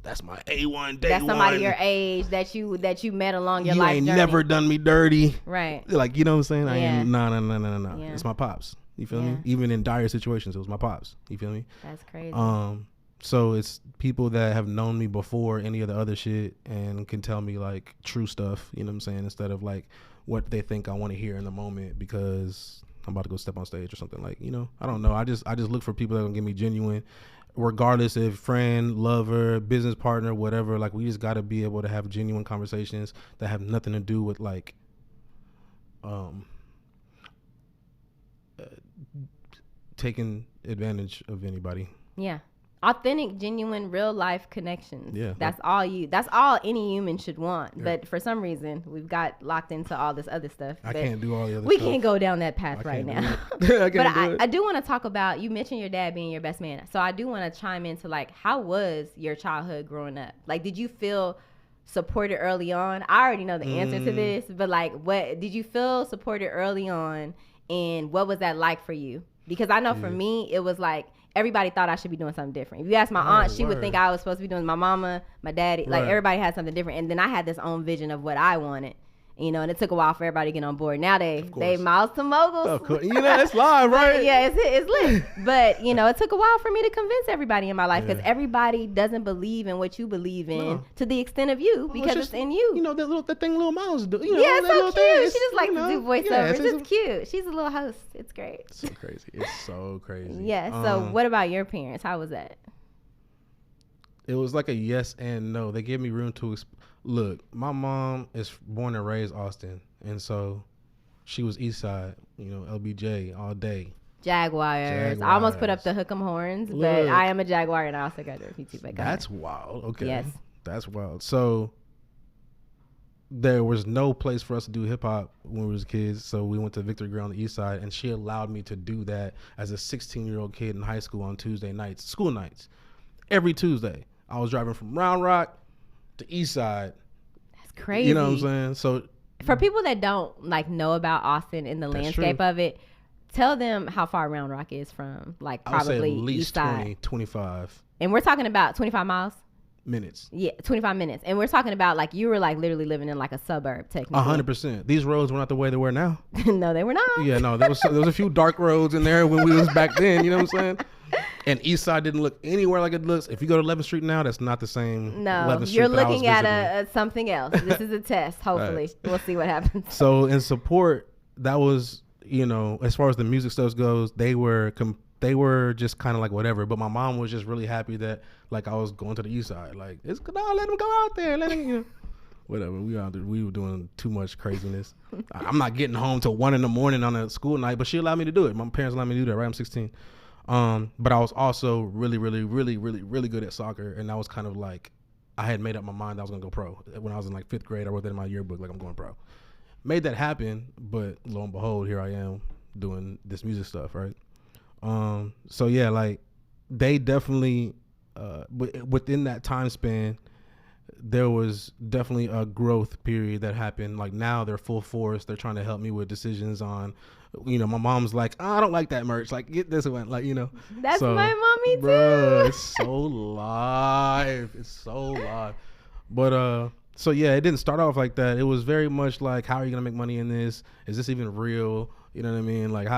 that's my A1 day. That's somebody your age that you met along your you life ain't journey. never done me dirty. Right. Like, you know what I'm saying? I Yeah. ain't, no. Yeah. It's my pops. You feel Yeah. me? Even in dire situations, it was my pops. You feel me? That's crazy. So it's people that have known me before any of the other shit and can tell me like true stuff, you know what I'm saying, instead of like what they think I want to hear in the moment because I'm about to go step on stage or something. Like, you know, I don't know. I just look for people that are gonna give me genuine, regardless if friend, lover, business partner, whatever. Like, we just got to be able to have genuine conversations that have nothing to do with like taking advantage of anybody. Yeah. Authentic, genuine, real life connections. Yeah. That's all any human should want. Yeah. But for some reason, we've got locked into all this other stuff. I can't do all the other we stuff. We can't go down that path right now. I do want to talk about, you mentioned your dad being your best man. So I do want to chime into like, how was your childhood growing up? Like, did you feel supported early on? I already know the answer to this, but like, what did you feel supported early on, and what was that like for you? Because I know for me, it was like, everybody thought I should be doing something different. If you ask my aunt, she would think I was supposed to be doing, my mama, my daddy, like everybody had something different. And then I had this own vision of what I wanted, you know, and it took a while for everybody to get on board. Now they Miles to Mogul. Of course. You know, it's live, right? Yeah, it's lit. But, you know, it took a while for me to convince everybody in my life because everybody doesn't believe in what you believe in to the extent of you because it's in you. You know, that thing little Miles do. You know, yeah, it's so cute. Thing, she just likes to do voiceovers. It's just cute. She's a little host. It's great. It's so crazy. It's so crazy. Yeah. So what about your parents? How was that? It was like a yes and no. They gave me room to look. My mom is born and raised Austin, and so she was East Side. You know, LBJ all day. Jaguars. I almost put up the hook 'em horns, but I am a Jaguar, and I also got the PT. That's wild. Okay. Yes. That's wild. So there was no place for us to do hip hop when we was kids, so we went to Victory Grill on the East Side, and she allowed me to do that as a 16-year-old kid in high school on Tuesday nights, school nights. Every Tuesday, I was driving from Round Rock to East Side. That's crazy. You know what I'm saying? So for people that don't like know about Austin and the landscape of it, tell them how far Round Rock is from like probably I would say at least East Side. 20, 25. And we're talking about 25 miles? Minutes. Yeah, 25 minutes. And we're talking about like you were like literally living in like a suburb technically. 100%. These roads were not the way they were now. No, they were not. Yeah, no, there was a few dark roads in there when we was back then, you know what I'm saying? And East Side didn't look anywhere like it looks. If you go to 11th Street now, that's not the same. No, 11th Street you're that I was looking at visiting. something else. This is a test. Hopefully, we'll see what happens. So in support, that was, you know, as far as the music stuff goes, they were just kind of like whatever. But my mom was just really happy that like I was going to the East Side. Like, it's let him go out there. Let him, you know. Whatever. We were doing too much craziness. I'm not getting home till 1 a.m. on a school night, but she allowed me to do it. My parents allowed me to do that, right? I'm 16. But I was also really, really, really, really, really good at soccer. And that was kind of like, I had made up my mind that I was going to go pro. When I was in like 5th grade, I wrote that in my yearbook, like I'm going pro. Made that happen, but lo and behold, here I am doing this music stuff, right? So yeah, like they definitely, within that time span, there was definitely a growth period that happened. Like now they're full force. They're trying to help me with decisions on, you know, my mom's like, I don't like that merch. Like, get this one. Like, you know. That's my mommy too. Bruh, it's so live. It's so live. But, so yeah, it didn't start off like that. It was very much like, how are you going to make money in this? Is this even real? You know what I mean? Like,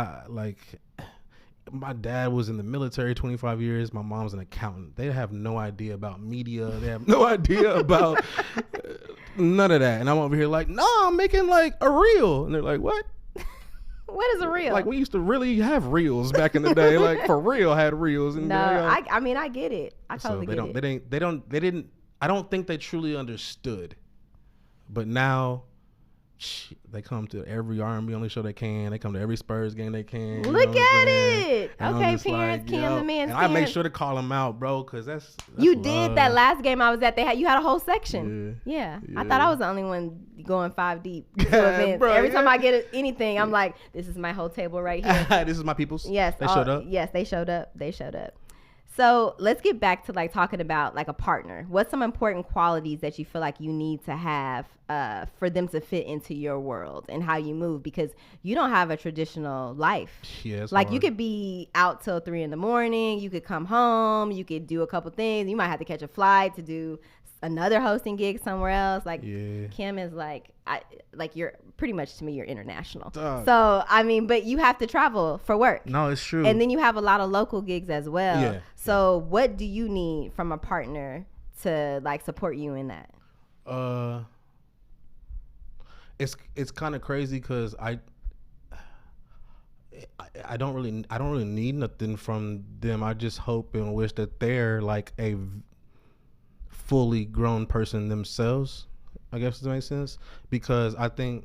my dad was in the military 25 years. My mom's an accountant. They have no idea about media. They have no idea about none of that. And I'm over here like, no, I'm making like a reel. And they're like, what? What is a reel? Like we used to really have reels back in the day. Like for real had reels. And no, I mean, I get it. I totally get it. They didn't, I don't think they truly understood. But now, they come to every R&B only show they can. They come to every Spurs game they can. Look at it. And okay, parents, Cam the man's and I make sure to call them out, bro, because that's you love. did that last game I was at. You had a whole section. Yeah. I thought I was the only one going 5 deep. Bro, every time I get anything, I'm like, this is my whole table right here. This is my people's. Yes, they showed up. Yes, they showed up. So let's get back to like talking about like a partner. What's some important qualities that you feel like you need to have for them to fit into your world and how you move? Because you don't have a traditional life. Yeah, it's like hard. you could be out till 3 a.m. You could come home. You could do a couple things. You might have to catch a flight to do another hosting gig somewhere else. Like Kim is like, you're pretty much to me, you're international. So I mean, but you have to travel for work. No, it's true. And then you have a lot of local gigs as well. Yeah. So what do you need from a partner to like support you in that? It's kind of crazy because I don't really need nothing from them. I just hope and wish that they're like a fully grown person themselves, I guess, that makes sense. Because I think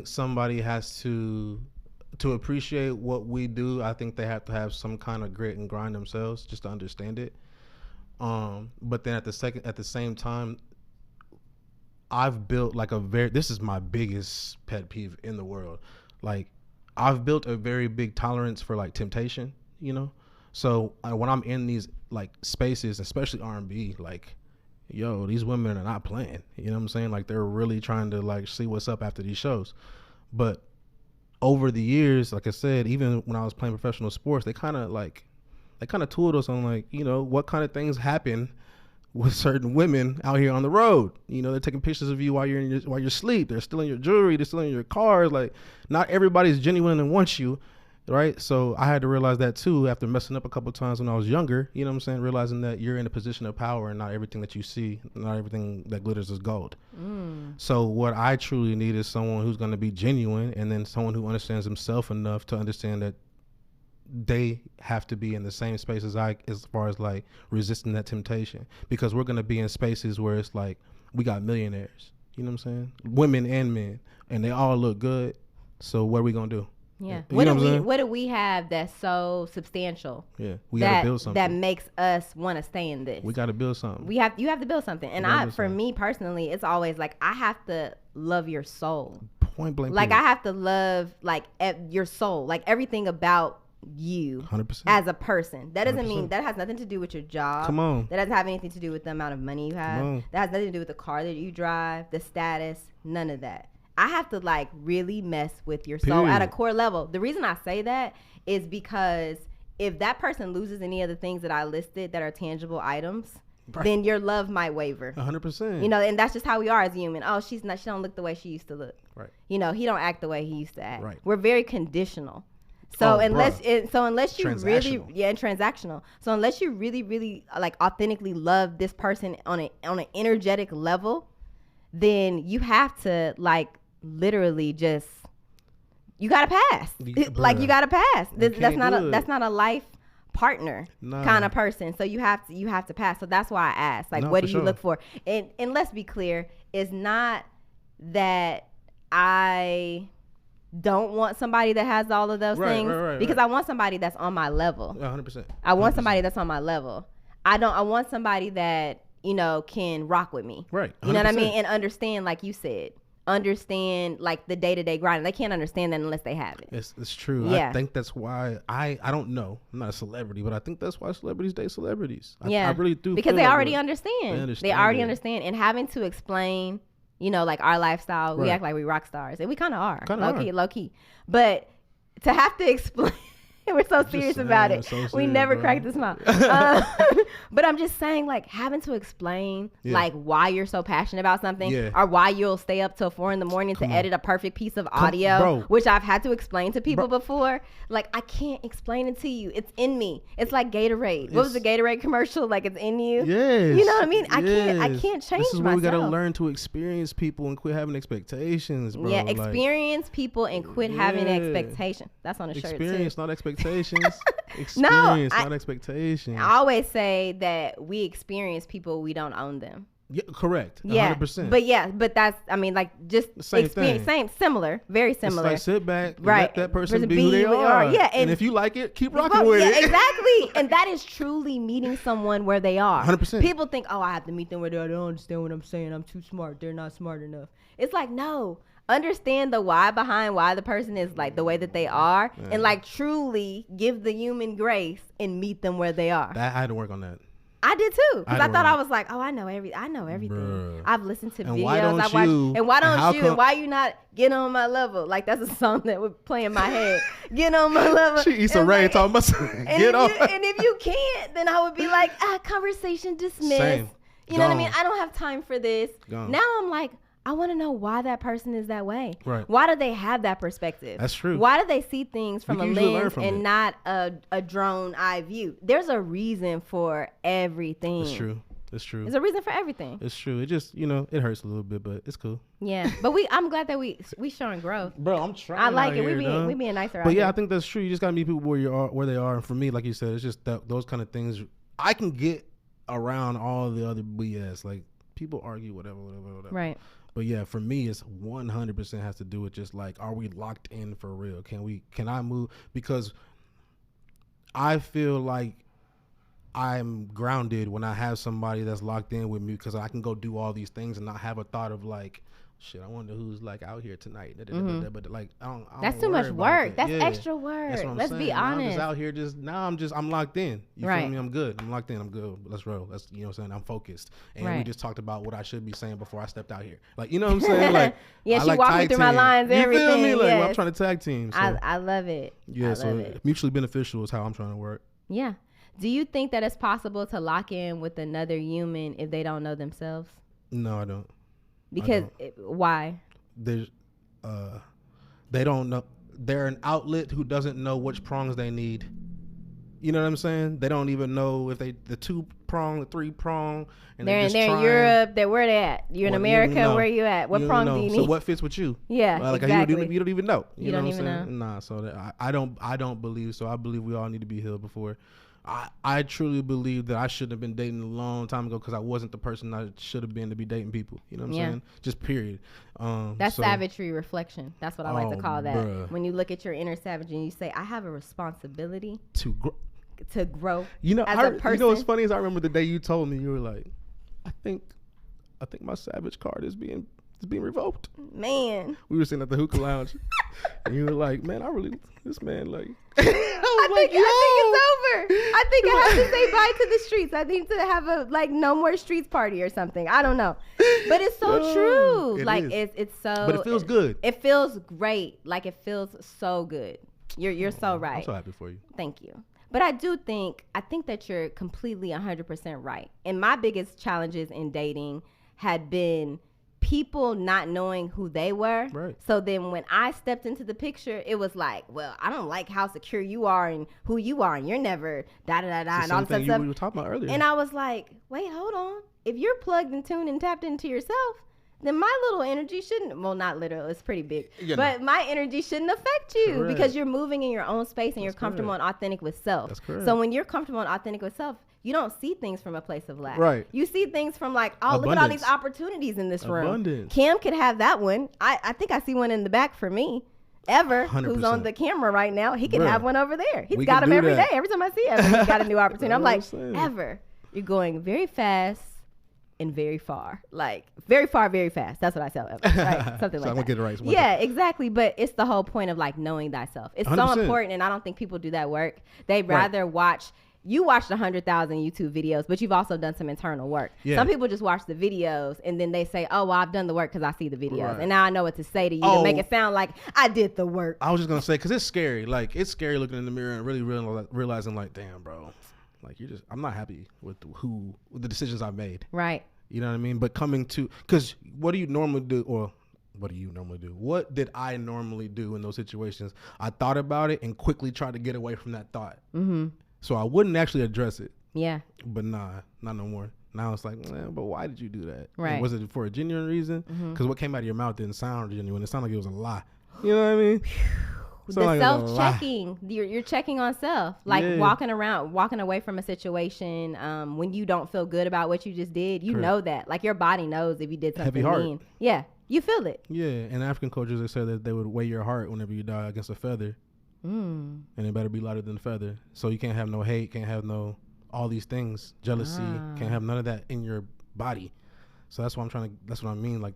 somebody has to appreciate what we do. I think they have to have some kind of grit and grind themselves just to understand it. But then at the same time, I've built like this is my biggest pet peeve in the world. Like, I've built a very big tolerance for like temptation, you know? So when I'm in these like spaces, especially R&B, like, yo, these women are not playing, you know what I'm saying? Like, they're really trying to like see what's up after these shows. But over the years, like I said, even when I was playing professional sports, they kind of tooled us on like, you know, what kind of things happen with certain women out here on the road. You know, they're taking pictures of you while you're asleep. They're stealing your jewelry. They're stealing your cars. Like, not everybody's genuine and wants you, right? So I had to realize that too after messing up a couple of times when I was younger. You know what I'm saying? Realizing that you're in a position of power and not everything that you see, not everything that glitters is gold. So what I truly need is someone who's going to be genuine, and then someone who understands himself enough to understand that they have to be in the same space as far as like resisting that temptation, because we're going to be in spaces where it's like we got millionaires, you know what I'm saying, women and men, and they all look good. So what are we going to do? Yeah. You What do we have that's so substantial? Yeah. We got to build something that makes us want to stay in this. We got to build something. You have to build something. And for me personally, it's always like, I have to love your soul. Point blank. Like, period. I have to love like your soul, like everything about you 100%. as a person. That doesn't 100%. mean, that has nothing to do with your job. Come on. That doesn't have anything to do with the amount of money you have. That has nothing to do with the car that you drive, the status, none of that. I have to like really mess with your soul at a core level. The reason I say that is because if that person loses any of the things that I listed that are tangible items, then your love might waver. 100%. You know, and that's just how we are as human. Oh, she don't look the way she used to look. Right. You know, he don't act the way he used to act. Right. We're very conditional. So unless you really, and transactional. So unless you really like authentically love this person on an energetic level, then you have to like literally just, you gotta pass. Like, you gotta pass. That's not a life partner kind of person. So you have to pass. So that's why I asked, like, what do you look for? And let's be clear, it's not that I don't want somebody that has all of those things, because I want somebody that's on my level. 100%. I want somebody that's on my level. I want somebody that, you know, can rock with me. Right. 100%. You know what I mean? And understand, like you said, like the day-to-day grind. They can't understand that unless they have it. It's true. Yeah. I think that's why I don't know. I'm not a celebrity, but I think that's why celebrities date celebrities. I really do. Because they already understand. They already understand. And having to explain, you know, like our lifestyle, we act like we rock stars, and we kind of are, low key. But to have to explain, we're so serious about it. We never crack the smile. But I'm just saying, like, having to explain like why you're so passionate about something, or why you'll stay up till 4 a.m. to edit a perfect piece of audio, which I've had to explain to people before. Like, I can't explain it to you. It's in me. It's like Gatorade. What was the Gatorade commercial? Like, it's in you. Yes. You know what I mean? I can't change myself. This is where we got to learn to experience people and quit having expectations, bro. Yeah, experience people and quit having expectations. That's on the shirt too. Experience, not expectations. Experience, not expectations. I always say that we experience people, we don't own them. Yeah, correct. Yeah, 100%. But that's, I mean, like, just same experience, similar, very similar. It's like, sit back, and let that person be who they are. Yeah, and if you like it, keep rocking with it. Exactly. And that is truly meeting someone where they are. 100%. People think, oh, I have to meet them where they are. They don't understand what I'm saying. I'm too smart. They're not smart enough. It's like, no. understand the why behind why the person is like the way that they are, and like truly give the human grace and meet them where they are. I had to work on that. I did too, because I thought I was like, oh, I know everything. Bruh. I've listened to And videos. why don't I watched, you? and why And how don't you? come- And why you not get on my level? Like that's a song that would play in my head. Get on my level. She Issa And Rae like- talking about get on. And if you can't, then I would be like, conversation dismissed. Same. You know what I mean? Gone. I don't have time for this. Gone. Now I'm like, I want to know why that person is that way. Right. Why do they have that perspective? That's true. Why do they see things from We a can usually learn lens from and it. not a drone eye view? There's a reason for everything. It's true. It's true. There's a reason for everything. It's true. It just, it hurts a little bit, but it's cool. Yeah. But I'm glad that we showing growth. Bro, I'm trying. I like out it. here, We being nicer. But out yeah, I here. think that's true. You just gotta meet people where they are. And for me, like you said, it's just those kind of things. I can get around all the other BS. Like people argue, whatever. Right. But yeah, for me, it's 100% has to do with just like, are we locked in for real? Can I move? Because I feel like I'm grounded when I have somebody that's locked in with me, because I can go do all these things and not have a thought of like, shit, I wonder who's like out here tonight. But like, I don't That's don't too much worry about work. that. That's Yeah. extra work. That's what I'm Let's saying. be Now I'm honest. just out here I'm locked in. You Right. feel me? I'm good. I'm locked in. I'm good. Let's roll. Let's, you know what I'm saying? I'm focused. And we Right. just talked about what I should be saying before I stepped out here. Like, you know what I'm saying? Like, Yeah, I she like walked me tag through my team. lines, You feel me? everything, Like, yes. I'm trying to tag team. So. I love it. Yeah, I so love it. mutually beneficial is how I'm trying to work. Yeah. Do you think that it's possible to lock in with another human if they don't know themselves? No, I don't. Because why? There's, they don't know. They're an outlet who doesn't know which prongs they need. You know what I'm saying? They don't even know if the 2-prong, the 3-prong, and They're just in trying. Europe. They're where they at? You're in Well, you don't even America. know. Where you at? What You don't prong even do you know. need? So what fits with you? Yeah, Like exactly. you don't even know. You don't know what even I'm saying? Nah. So I don't believe so. I believe we all need to be healed before. I truly believe that I shouldn't have been dating a long time ago because I wasn't the person I should have been to be dating people. You know what I'm saying? Just period. That's so, savagery reflection. That's what I like to call that. bruh. When you look at your inner savage and you say, I have a responsibility to grow. to grow You know, as a person. you know what's funny is I remember the day you told me, you were like, I think my savage card is being revoked. Man. We were sitting at the hookah lounge, and you were like, man, this man like. I think it's over. I think I have to say bye to the streets. I need to have a no more streets party or something. I don't know, but it's so true. It Like is. it's so. But it feels good. It feels great. Like it feels so good. You're so right. I'm so happy for you. Thank you. But I think that you're completely 100% right. And my biggest challenges in dating had been people not knowing who they were. Right. So then when I stepped into the picture, it was like, well, I don't like how secure you are and who you are, and you're never da-da-da-da and all this stuff. We were talking about earlier. And I was like, wait, hold on. If you're plugged and tuned and tapped into yourself, then my little energy shouldn't, well, not literal, it's pretty big, but my energy shouldn't affect you. Correct. Because you're moving in your own space and you're comfortable correct. and authentic with self. That's correct. So when you're comfortable and authentic with self, you don't see things from a place of lack. Right. You see things from like, oh, look at all these Abundance. opportunities in this room. Abundance. Kim could have that one. I think I see one in the back for me. Ever, who's on 100%. the camera right now, he can Bruh. have one over there. He's We got can them do every day. that. Every time I see Ever, he's got a new opportunity. I'm like, That's what I'm saying. Ever, you're going very fast and very far. Like, very far, very fast. That's what I tell Ever, right? Something So like I'm gonna that. get it right. So Yeah, exactly. But it's the whole point of like knowing thyself. It's so 100%. important, and I don't think people do that work. They'd Right. rather watch. You watched 100,000 YouTube videos, but you've also done some internal work. Yeah. Some people just watch the videos and then they say, oh, well, I've done the work because I see the videos. Right. And now I know what to say to you to Oh. make it sound like I did the work. I was just gonna say, cause it's scary. Like it's scary looking in the mirror and really realizing, like, damn, bro, like I'm not happy with the decisions I've made. Right. You know what I mean? But cause what do you normally do, or what do you normally do? What did I normally do in those situations? I thought about it and quickly tried to get away from that thought. Mm-hmm. So I wouldn't actually address it. Yeah. But nah, not no more. Now it's like, but why did you do that? Right. And was it for a genuine reason? Because what came out of your mouth didn't sound genuine. It sounded like it was a lie. You know what I mean? The self-checking, you're checking on self, like Yeah. walking away from a situation when you don't feel good about what you just did. You Correct. know that, like your body knows if you did something Heavy heart. mean. Yeah, you feel it. Yeah, in African cultures, they said that they would weigh your heart whenever you die against a feather. And it better be lighter than a feather. So you can't have no hate, can't have no all these things, jealousy, can't have none of that in your body. So that's what I mean. Like,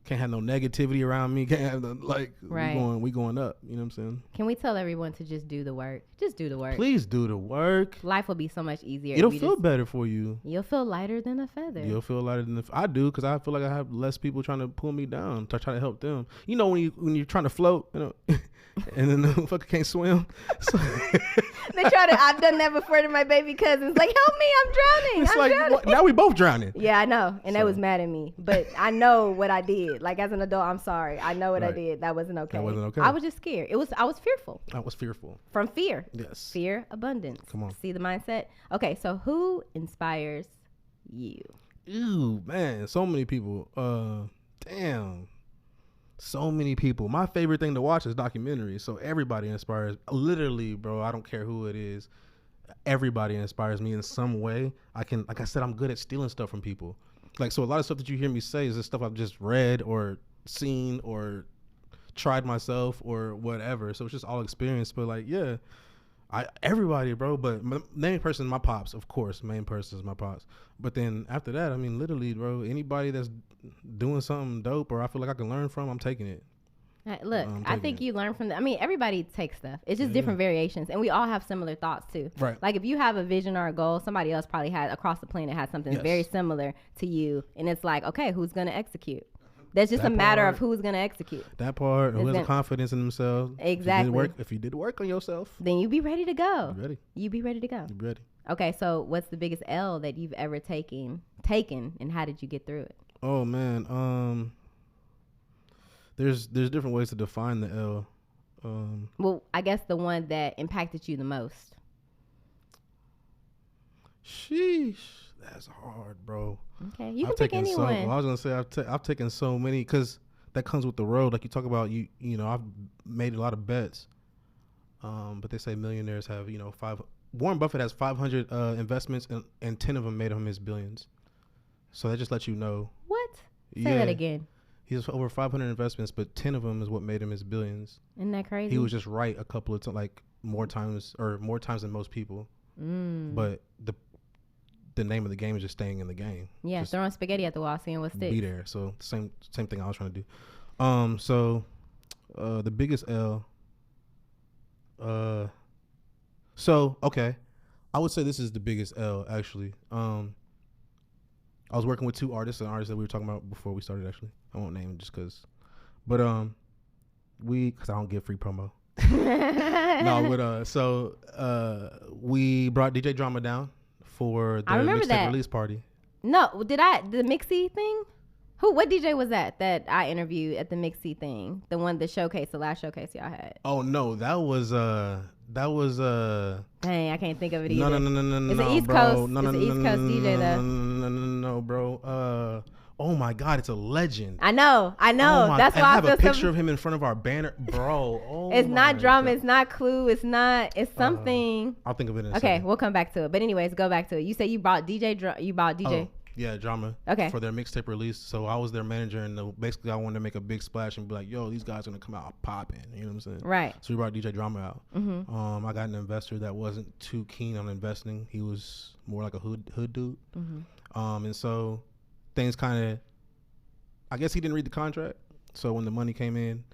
Can't have no negativity around me. Can't have the, like, Right. we going up. You know what I'm saying? Can we tell everyone to just do the work? Just do the work. Please do the work. Life will be so much easier. It'll if feel better for you. You'll feel lighter than a feather. You'll feel lighter than I do, because I feel like I have less people trying to pull me down to try to help them. You know, when you're trying to float, you know, and then the motherfucker can't swim. So They try to. I've done that before to my baby cousins. Like, help me, I'm drowning. it's I'm like drowning. now we both drowning. Yeah, I know, and they So- was mad at me, but I know what I did. Like, as an adult, I'm sorry. I know what I Right. did. That wasn't okay. That wasn't okay. I was just scared. I was fearful I was fearful. from fear. Yes. Fear, abundance. Come on. See the mindset. Okay, so who inspires you? Ew, man, so many people. Damn. So many people. My favorite thing to watch is documentaries. So everybody inspires. Literally, bro, I don't care who it is. Everybody inspires me in some way. Like I said, I'm good at stealing stuff from people. Like, so a lot of stuff that you hear me say is the stuff I've just read or seen or tried myself or whatever. So it's just all experience. But like, yeah, everybody, bro. But main person is my pops, of course. Main person is my pops. But then after that, I mean, literally, bro, anybody that's doing something dope or I feel like I can learn from, I'm taking it. Look, I'm I taking think it. you learn from I mean, everybody takes stuff. It's just Yeah. different variations, and we all have similar thoughts too. Right. Like, if you have a vision or a goal, somebody else probably had across the planet has something Yes. very similar to you, and it's like, okay, who's gonna execute? That's just That a matter of part. who's gonna execute. That part, who It's has gonna- confidence in themselves. Exactly. If you did work on yourself, Then you be ready to go. you ready. You be ready to go. You ready. Okay, so what's the biggest L that you've ever taken, and how did you get through it? Oh man, there's different ways to define the L. Well, I guess the one that impacted you the most. Sheesh, that's hard, bro. Okay, you can I've pick taken anyone. I was gonna say I've taken so many, because that comes with the road. Like you talk about, you know, I've made a lot of bets. But they say millionaires have, you know, Warren Buffett has 500 investments, and 10 of them made him his billions. So that just lets you know. What? Say Yeah. that again. He has over 500 investments, but 10 of them is what made him his billions. Isn't that crazy? He was just right a couple of like more times than most people. But the name of the game is just staying in the game. Yeah, Just throwing spaghetti at the wall, seeing what sticks. be there. So same thing I was trying to do. So the biggest L. So okay, I would say this is the biggest L actually. I was working with two artists, an artist that we were talking about before we started. Actually, I won't name it just because. But because I don't give free promo. No, but we brought DJ Drama down for the I remember mixtape that. release party. No, the Mixie thing? What DJ was that I interviewed at the Mixie thing? The last showcase y'all had. Oh no, that was Dang, I can't think of it either. no. It's an East bro. Coast. No, It's an East Coast DJ though. No, bro. Oh my God, it's a legend. I know. Oh my, That's and why I I have feel a picture so. of him in front of our banner, bro. Oh, It's not my drama. God. It's not Clue. It's something. I'll think of it in a Okay, second. we'll come back to it. But anyways, go back to it. You say you bought DJ. Oh, yeah, Drama. Okay. For their mixtape release. So I was their manager, and basically I wanted to make a big splash and be like, yo, these guys are gonna come out popping. You know what I'm saying? Right. So we brought DJ Drama out. I got an investor that wasn't too keen on investing. He was more like a hood dude. And so things kind of, I guess he didn't read the contract. So when the money came in,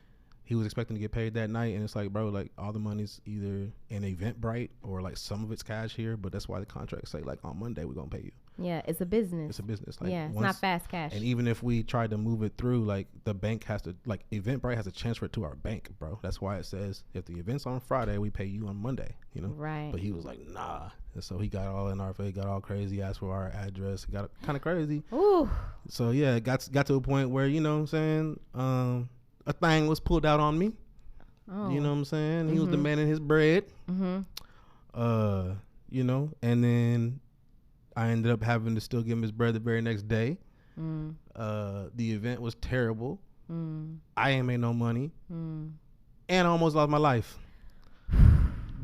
he was expecting to get paid that night, and it's like, bro, like all the money's either in Eventbrite or like some of it's cash here, but that's why the contract say like on Monday we're gonna pay you. Yeah, it's a business. It's a business. Like yeah, it's not fast cash. And even if we tried to move it through, like the bank has to, like Eventbrite has to transfer it to our bank, bro. That's why it says if the event's on Friday, we pay you on Monday. You know. Right. But he was like, nah. And so he got all in our face, got all crazy, asked for our address, got kind of crazy. Ooh. So yeah, it got to a point where, you know what I'm saying, a thing was pulled out on me. Oh. You know what I'm saying? He was demanding his bread. You know, and then I ended up having to still give him his bread the very next day. The event was terrible. I ain't made no money. And I almost lost my life.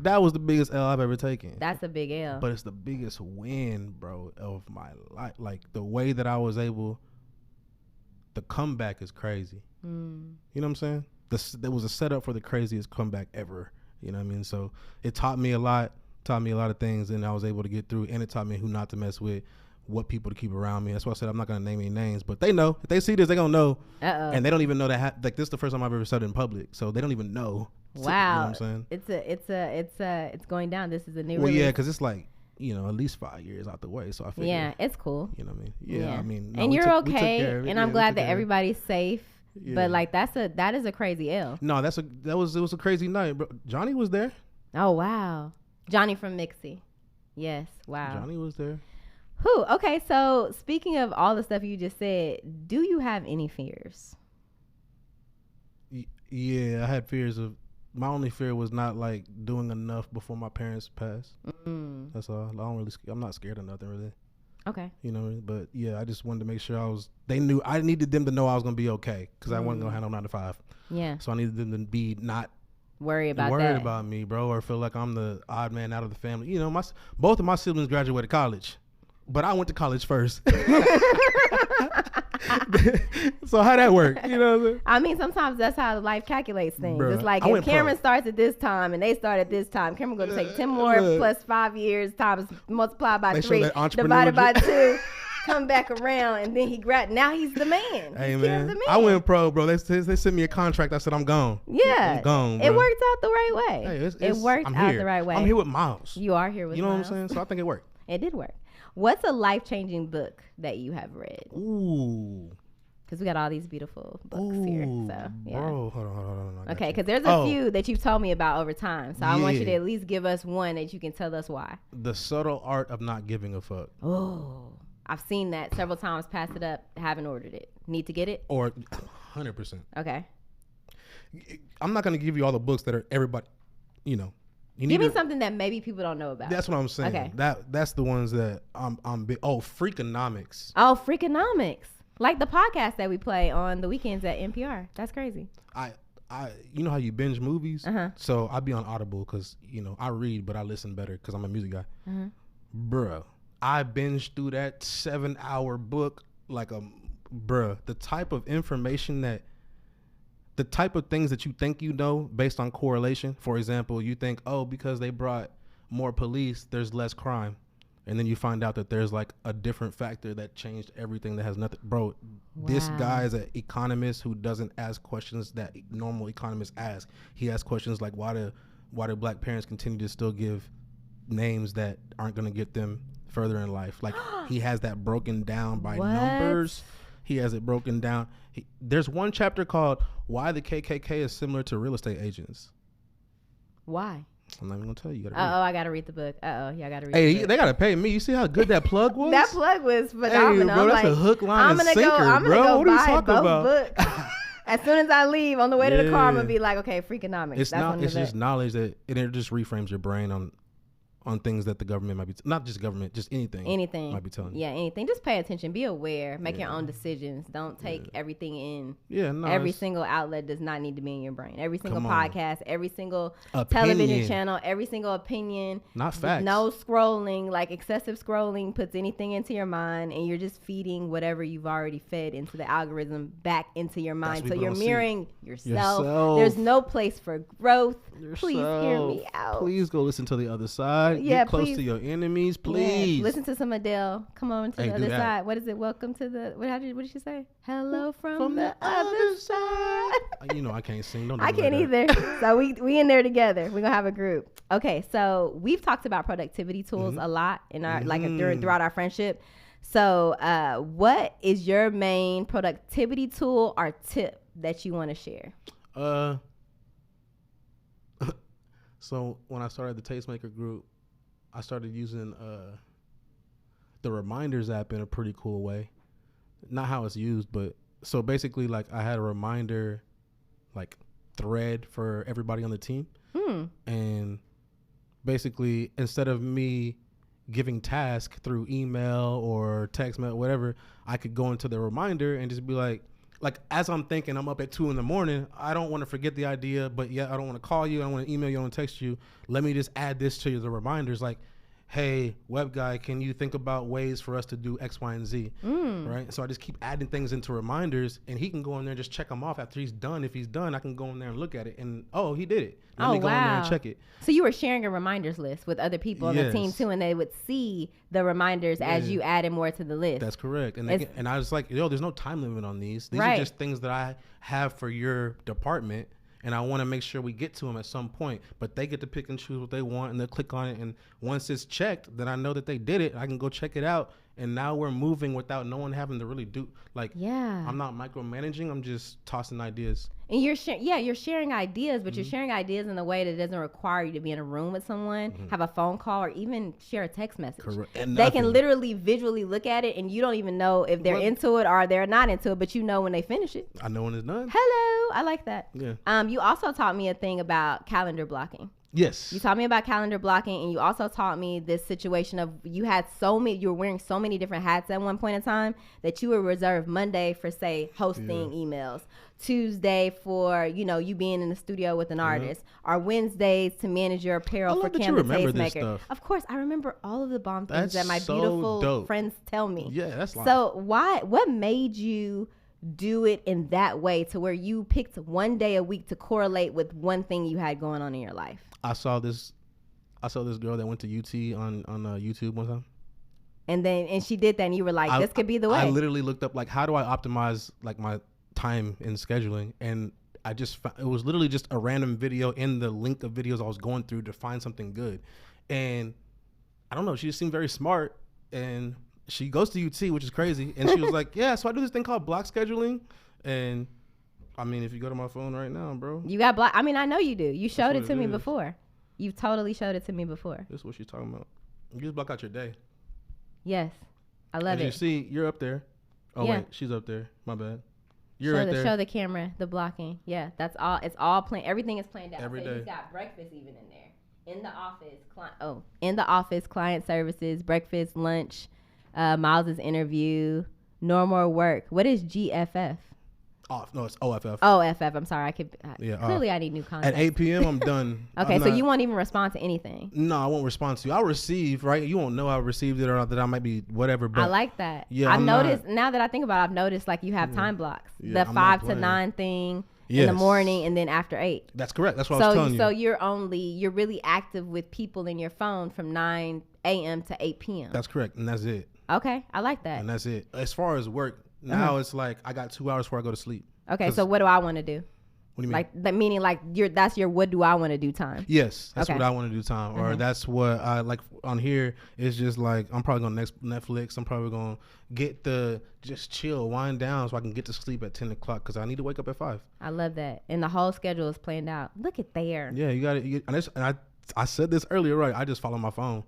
That was the biggest L I've ever taken. That's a big L. But it's the biggest win, bro, of my life. Like the way that I was able, the comeback is crazy. You know what I'm saying? There was a setup for the craziest comeback ever. You know what I mean? So it taught me a lot of things, and I was able to get through, and it taught me who not to mess with. what people to keep around me. That's why I said I'm not gonna name any names, but they know. If they see this, they gonna know. And they don't even know that. Like this is the first time I've ever said it in public, so they don't even know. Wow, you know what I'm saying? It's going down. This is a new. Well, release. yeah, because it's like at least 5 years out the way. So I figure, yeah, it's cool. You know what I mean? Yeah, I mean, and you're okay, and I'm glad that everybody's safe. Yeah. But like that is a crazy ill. No, it was a crazy night, bro. Johnny was there. Oh wow, Johnny from Mixie. Yes, wow. Johnny was there. Whew, okay, so speaking of all the stuff you just said, do you have any fears? Yeah, I had fears of. My only fear was not like doing enough before my parents passed. That's all. I'm not scared of nothing really. Okay. You know what I mean? But yeah, I just wanted to make sure they knew, I needed them to know I was going to be okay. Cause I wasn't going to have no 9 to 5. Yeah. So I needed them to be not worried about me, bro, or feel like I'm the odd man out of the family. You know, both of my siblings graduated college, but I went to college first. So how that work? You know what I'm saying? I mean, sometimes that's how life calculates things. Bruh, it's like if Cameron starts at this time and they start at this time, Cameron going to take 10 more plus 5 years times multiplied by 3 divided by 2. Come back around and then now he's the man. Hey man, I went pro, bro. They sent me a contract. I said I'm gone. Yeah, I'm gone. Bro. It worked out the right way. Hey, it worked out the right way. I'm here with Miles. You are here with Miles. You know what I'm saying? So I think it worked. It did work. What's a life-changing book that you have read? Ooh. Because we got all these beautiful books here. So, yeah. Bro, hold on. Okay, because there's a few that you've told me about over time. So I want you to at least give us one that you can tell us why. The Subtle Art of Not Giving a Fuck. Oh, I've seen that several times. Pass it up. Haven't ordered it. Need to get it? Or 100%. Okay. I'm not going to give you all the books that are everybody, give me something that maybe people don't know about. That's what I'm saying. Okay. That's the ones that I'm big. Oh, Freakonomics. Oh, Freakonomics. Like the podcast that we play on the weekends at NPR. That's crazy. You know how you binge movies? Uh-huh. So I be on Audible because, I read, but I listen better because I'm a music guy. Uh-huh. Bruh, I binged through that 7-hour book the type of information the type of things that you think you know based on correlation. For example, you think, because they brought more police, there's less crime. And then you find out that there's like a different factor that changed everything that has nothing. Bro, wow. This guy is an economist who doesn't ask questions that normal economists ask. He asks questions like, why do black parents continue to still give names that aren't going to get them further in life? Like he has that broken down by numbers. He has it broken down. There's one chapter called Why the KKK is Similar to Real Estate Agents. Why? I'm not even gonna tell you. I gotta read the book. Yeah, I gotta read. Hey, they gotta pay me. You see how good that plug was? That plug was phenomenal. Hey, bro, that's a hook, line, and sinker, I'm bro. Gonna go what are you buy talking both about? Books. As soon as I leave on the way to the car, I'm gonna be like, okay, Freakonomics. It's just knowledge that it just reframes your brain on things that the government might be not just government, just anything might be telling you. Yeah, anything. Just pay attention, be aware, make your own decisions. Don't take everything in. Every single outlet does not need to be in your brain. Every single podcast, every single television channel, every single opinion. Not facts. No scrolling, like excessive scrolling puts anything into your mind, and you're just feeding whatever you've already fed into the algorithm back into your mind. So you're mirroring yourself. There's no place for growth. Please hear me out. Please go listen to the other side. Yeah, get close to your enemies, please. Yeah, listen to some Adele. Come on to the other side. What is it? Welcome to the. What did she say? Hello from the other side. I can't sing. I can't either. So we in there together. We're gonna have a group. Okay, so we've talked about productivity tools a lot in our throughout our friendship. So what is your main productivity tool or tip that you want to share? So when I started the Tastemaker group, I started using the Reminders app in a pretty cool way. Not how it's used, but so basically like I had a reminder like thread for everybody on the team. And basically instead of me giving tasks through email or text mail, whatever, I could go into the reminder and just be like as I'm thinking, I'm up at 2 a.m. I don't want to forget the idea, but I don't want to call you. I don't want to email you. I don't want to text you. Let me just add this to the reminders. Like, hey, web guy, can you think about ways for us to do X, Y, and Z? Right? So I just keep adding things into reminders, and he can go in there and just check them off after he's done. If he's done, I can go in there and look at it, and he did it. Let me go in there and check it. So you were sharing a reminders list with other people on the team too, and they would see the reminders as you added more to the list. That's correct. And I was like, there's no time limit on these. These are just things that I have for your department, and I want to make sure we get to them at some point. But they get to pick and choose what they want, and they'll click on it. And once it's checked, then I know that they did it. I can go check it out. And now we're moving without no one having to really do, I'm not micromanaging. I'm just tossing ideas. And you're sharing ideas, but you're sharing ideas in a way that doesn't require you to be in a room with someone, have a phone call, or even share a text message. Correct. And they can literally visually look at it, and you don't even know if they're into it or they're not into it, but you know when they finish it. I know when it's done. Hello. I like that. Yeah. You also taught me a thing about calendar blocking. Yes. You taught me about calendar blocking, and you also taught me this situation of you were wearing so many different hats at one point in time that you would reserve Monday for, say, hosting emails, Tuesday for, you being in the studio with an artist, or Wednesdays to manage your apparel for Cam the Tastemaker. Of course, I remember all of the bomb things that my beautiful friends tell me. Yeah, that's so what made you do it in that way to where you picked one day a week to correlate with one thing you had going on in your life? I saw this girl that went to UT on YouTube one time. And she did that, and you were like, this could be the way. I literally looked up, how do I optimize, my time in scheduling? And I just it was literally just a random video in the link of videos I was going through to find something good. And I don't know, she just seemed very smart, and she goes to UT, which is crazy. And she was like, yeah, so I do this thing called block scheduling. And I mean, if you go to my phone right now, bro. You got block. I mean, I know you do. You showed it to me before. You've totally showed it to me before. This is what she's talking about. You just block out your day. Yes. I love it. You see, you're up there. Oh, wait, she's up there. My bad. You're right there. Show the camera, the blocking. Yeah, that's all. It's all planned. Everything is planned out. Every day. He's got breakfast even in there. In the office, client services, breakfast, lunch, Miles's interview, normal work. What is GFF? No, it's OFF. OFF. I'm sorry. Clearly, I need new content. At 8 p.m., I'm done. Okay, so you won't even respond to anything. No, I won't respond to you. I'll receive, right? You won't know I received it or that I might be whatever. But I like that. Yeah, I've noticed, now that I think about it, I've noticed you have time blocks. Yeah, the 5 to 9 thing in the morning and then after 8. That's correct. That's what I was telling you. So you're really active with people in your phone from 9 a.m. to 8 p.m. That's correct. And that's it. Okay, I like that. And that's it. As far as work, now it's I got 2 hours before I go to sleep. Okay, so what do I want to do? What do you mean? Meaning that's your what do I want to do time? Yes, that's what I want to do time. Or that's what I like on here. It's just I'm probably going to Netflix. I'm probably going to get just chill, wind down so I can get to sleep at 10 o'clock because I need to wake up at 5. I love that. And the whole schedule is planned out. Look at there. Yeah, you got it. And I said this earlier, right? I just follow my phone.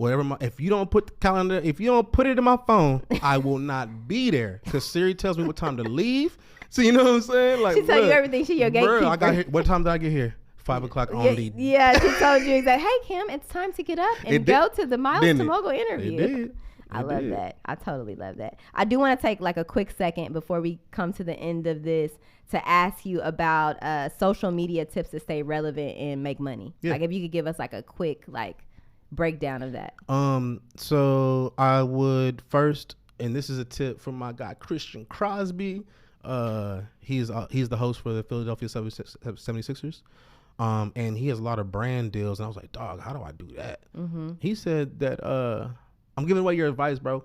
If you don't put the calendar, if you don't put it in my phone, I will not be there because Siri tells me what time to leave. So you know what I'm saying? She tell you everything. She your gatekeeper. I got here. What time did I get here? 5 o'clock only. Yeah, she told you exactly. Hey Kim, it's time to get up and go to the Miles To Mogul interview. It did. I love that. I totally love that. I do want to take a quick second before we come to the end of this to ask you about social media tips to stay relevant and make money. Yeah. If you could give us a quick breakdown of that. So I would first, and this is a tip from my guy Christian Crosby. He's the host for the Philadelphia 76ers. And he has a lot of brand deals. And I was like, dog, how do I do that? Mm-hmm. He said that, I'm giving away your advice, bro.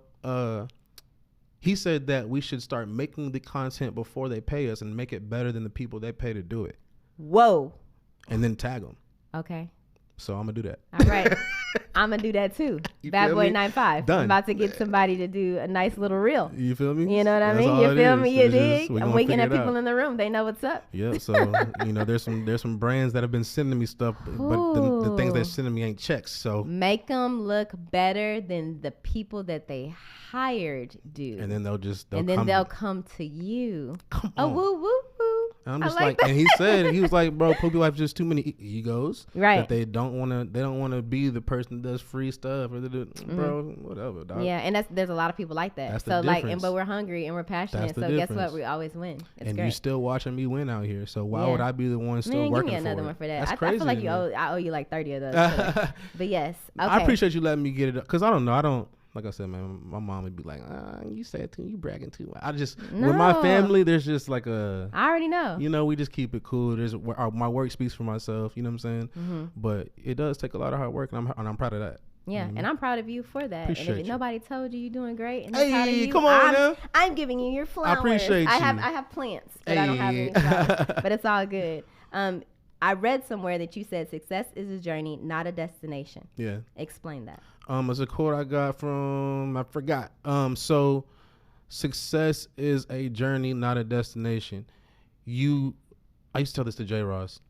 He said that we should start making the content before they pay us and make it better than the people they pay to do it. Whoa. And then tag them. Okay. So I'm gonna do that. All right. I'm gonna do that too. Bad Boy 95. Done. I'm about to get somebody to do a nice little reel. You feel me? You know what I mean? You feel me? You dig? I'm winking at people in the room. They know what's up. Yeah. So there's some brands that have been sending me stuff, but the things they're sending me ain't checks. So make them look better than the people that they hired do. And then they'll come to you. Come on. Woo woo woo. And I'm just like, and he was like, bro, people have just too many egos, right? That they don't want to be the person that does free stuff, or bro, whatever, dog. Yeah, and there's a lot of people like that. That's so the difference. but we're hungry and we're passionate. So guess what? We always win. It's and great. you still watching me win out here. So why would I be the one still working for it? Give me another one for that. That's crazy. I feel like I owe you like 30 of those. But yes, okay. I appreciate you letting me get it up, because I don't know. Like I said, man, my mom would be like, you said too, you bragging too much. With my family, there's just like I already know. You know, we just keep it cool. My work speaks for myself. You know what I'm saying? Mm-hmm. But it does take a lot of hard work, and I'm proud of that. Yeah, mm-hmm. and I'm proud of you for that. Appreciate and if nobody told you, you're doing great. And hey, proud of you, come on now. I'm giving you your flowers. I appreciate you. I have plants, but I don't have any flowers. But it's all good. I read somewhere that you said success is a journey, not a destination. Yeah. Explain that. It's a quote I got from, I forgot. So success is a journey, not a destination. I used to tell this to J. Ross,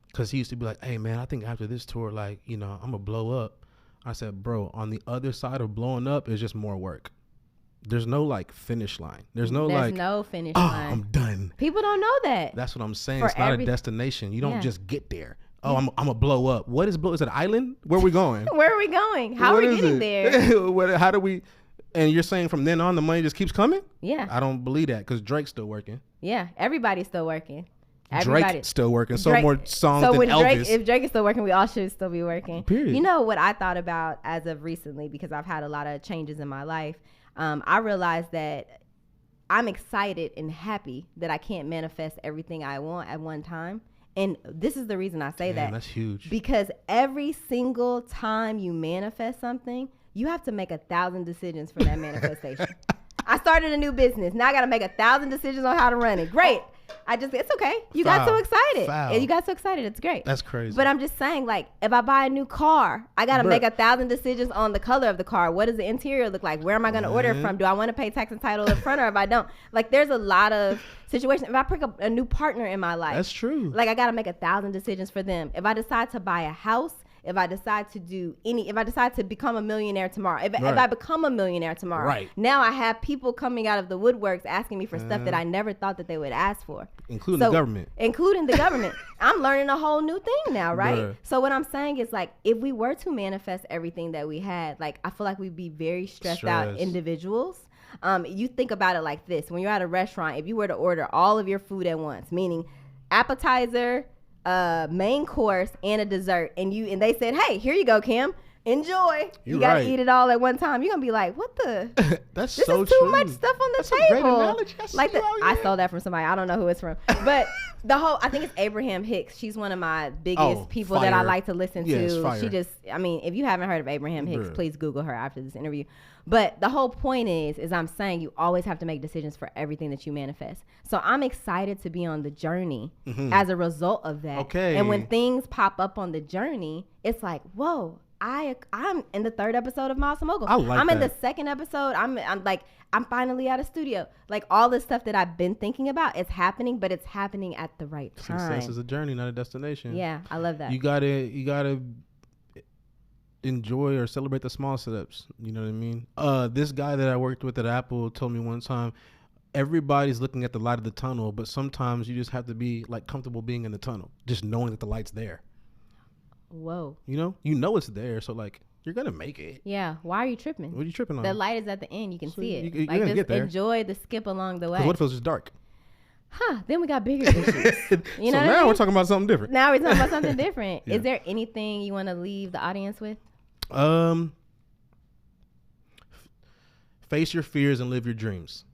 because he used to be like, hey man, I think after this tour, like, I'm gonna blow up. I said, bro, on the other side of blowing up is just more work. There's no like finish line. There's no finish line. I'm done. People don't know that. That's what I'm saying. It's not a destination. You don't just get there. Oh, I'm gonna blow up. What is blow? Is it an island? Where are we going? Where are we going? How are we getting there? How do we? And you're saying from then on the money just keeps coming? Yeah. I don't believe that, because Drake's still working. Yeah, everybody's still working. Drake's still working. More songs than Elvis. If Drake is still working, we all should still be working. Period. You know what I thought about as of recently, because I've had a lot of changes in my life. I realized that I'm excited and happy that I can't manifest everything I want at one time. And this is the reason I say that. That's huge. Because every single time you manifest something, you have to make 1,000 decisions for that manifestation. I started a new business. Now I got to make 1,000 decisions on how to run it. Great. It's okay. You got so excited. You got so excited. It's great. That's crazy. But I'm just saying, like, if I buy a new car, I got to make 1,000 decisions on the color of the car. What does the interior look like? Where am I going to order it from? Do I want to pay tax and title up front, or if I don't? Like, there's a lot of situations. If I pick up a new partner in my life. That's true. Like, I got to make 1,000 decisions for them. If I decide to buy a house, if I decide to become a millionaire tomorrow, if I become a millionaire tomorrow, now I have people coming out of the woodworks asking me for stuff that I never thought that they would ask for. Including the government. I'm learning a whole new thing now, right? Bruh. So what I'm saying is, like, if we were to manifest everything that we had, like, I feel like we'd be very stressed out individuals. You think about it like this. When you're at a restaurant, if you were to order all of your food at once, meaning appetizer, main course, and a dessert, and they said, hey, here you go, Kim, enjoy. You gotta eat it all at one time. You're gonna be like, what the? That's this so is too true. much stuff on the That's table. A great analogy. I stole that from somebody. I don't know who it's from, but I think it's Abraham Hicks. She's one of my biggest people that I like to listen to. She just, if you haven't heard of Abraham Hicks, please Google her after this interview. But the whole point is I'm saying you always have to make decisions for everything that you manifest. So I'm excited to be on the journey as a result of that. Okay. And when things pop up on the journey, it's like, whoa, I'm in the 3rd episode of Miles Mogul. I'm in the 2nd episode. I'm finally at a studio. Like, all this stuff that I've been thinking about, it's happening, but it's happening at the right time. Success is a journey, not a destination. Yeah, I love that. You gotta enjoy or celebrate the small steps. You know what I mean? This guy that I worked with at Apple told me one time, everybody's looking at the light of the tunnel, but sometimes you just have to be like comfortable being in the tunnel, just knowing that the light's there. Whoa. You know it's there, so like you're gonna make it. Yeah. Why are you tripping? What are you tripping on? The light is at the end. You can see it. You're gonna get there. Enjoy the skip along the way. What if it was just dark? Then we got bigger issues. You know now we're talking about something different. Now we're talking about something different. Yeah. Is there anything you want to leave the audience with? Face your fears and live your dreams.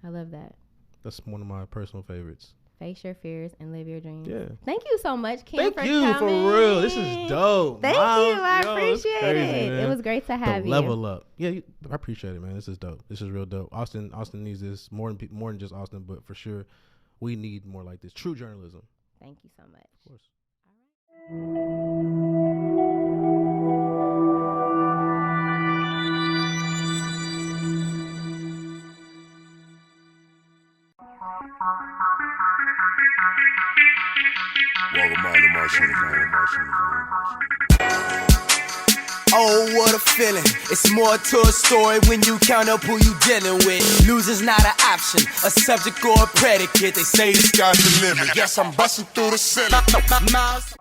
I love that. That's one of my personal favorites. Face your fears and live your dreams. Yeah. Thank you so much, Kim, Thank for you coming. For real. This is dope. Thank you. I appreciate it. Man. It was great to have you. Level up. Yeah, I appreciate it, man. This is dope. This is real dope. Austin needs this more than just Austin, but for sure, we need more like this. True journalism. Thank you so much. Of course. Welcome back to my shit. Oh, what a feeling. It's more to a story when you count up who you dealing with. Losing's not an option, a subject or a predicate. They say the sky's the limit. Yes, I'm busting through the ceiling. Miles.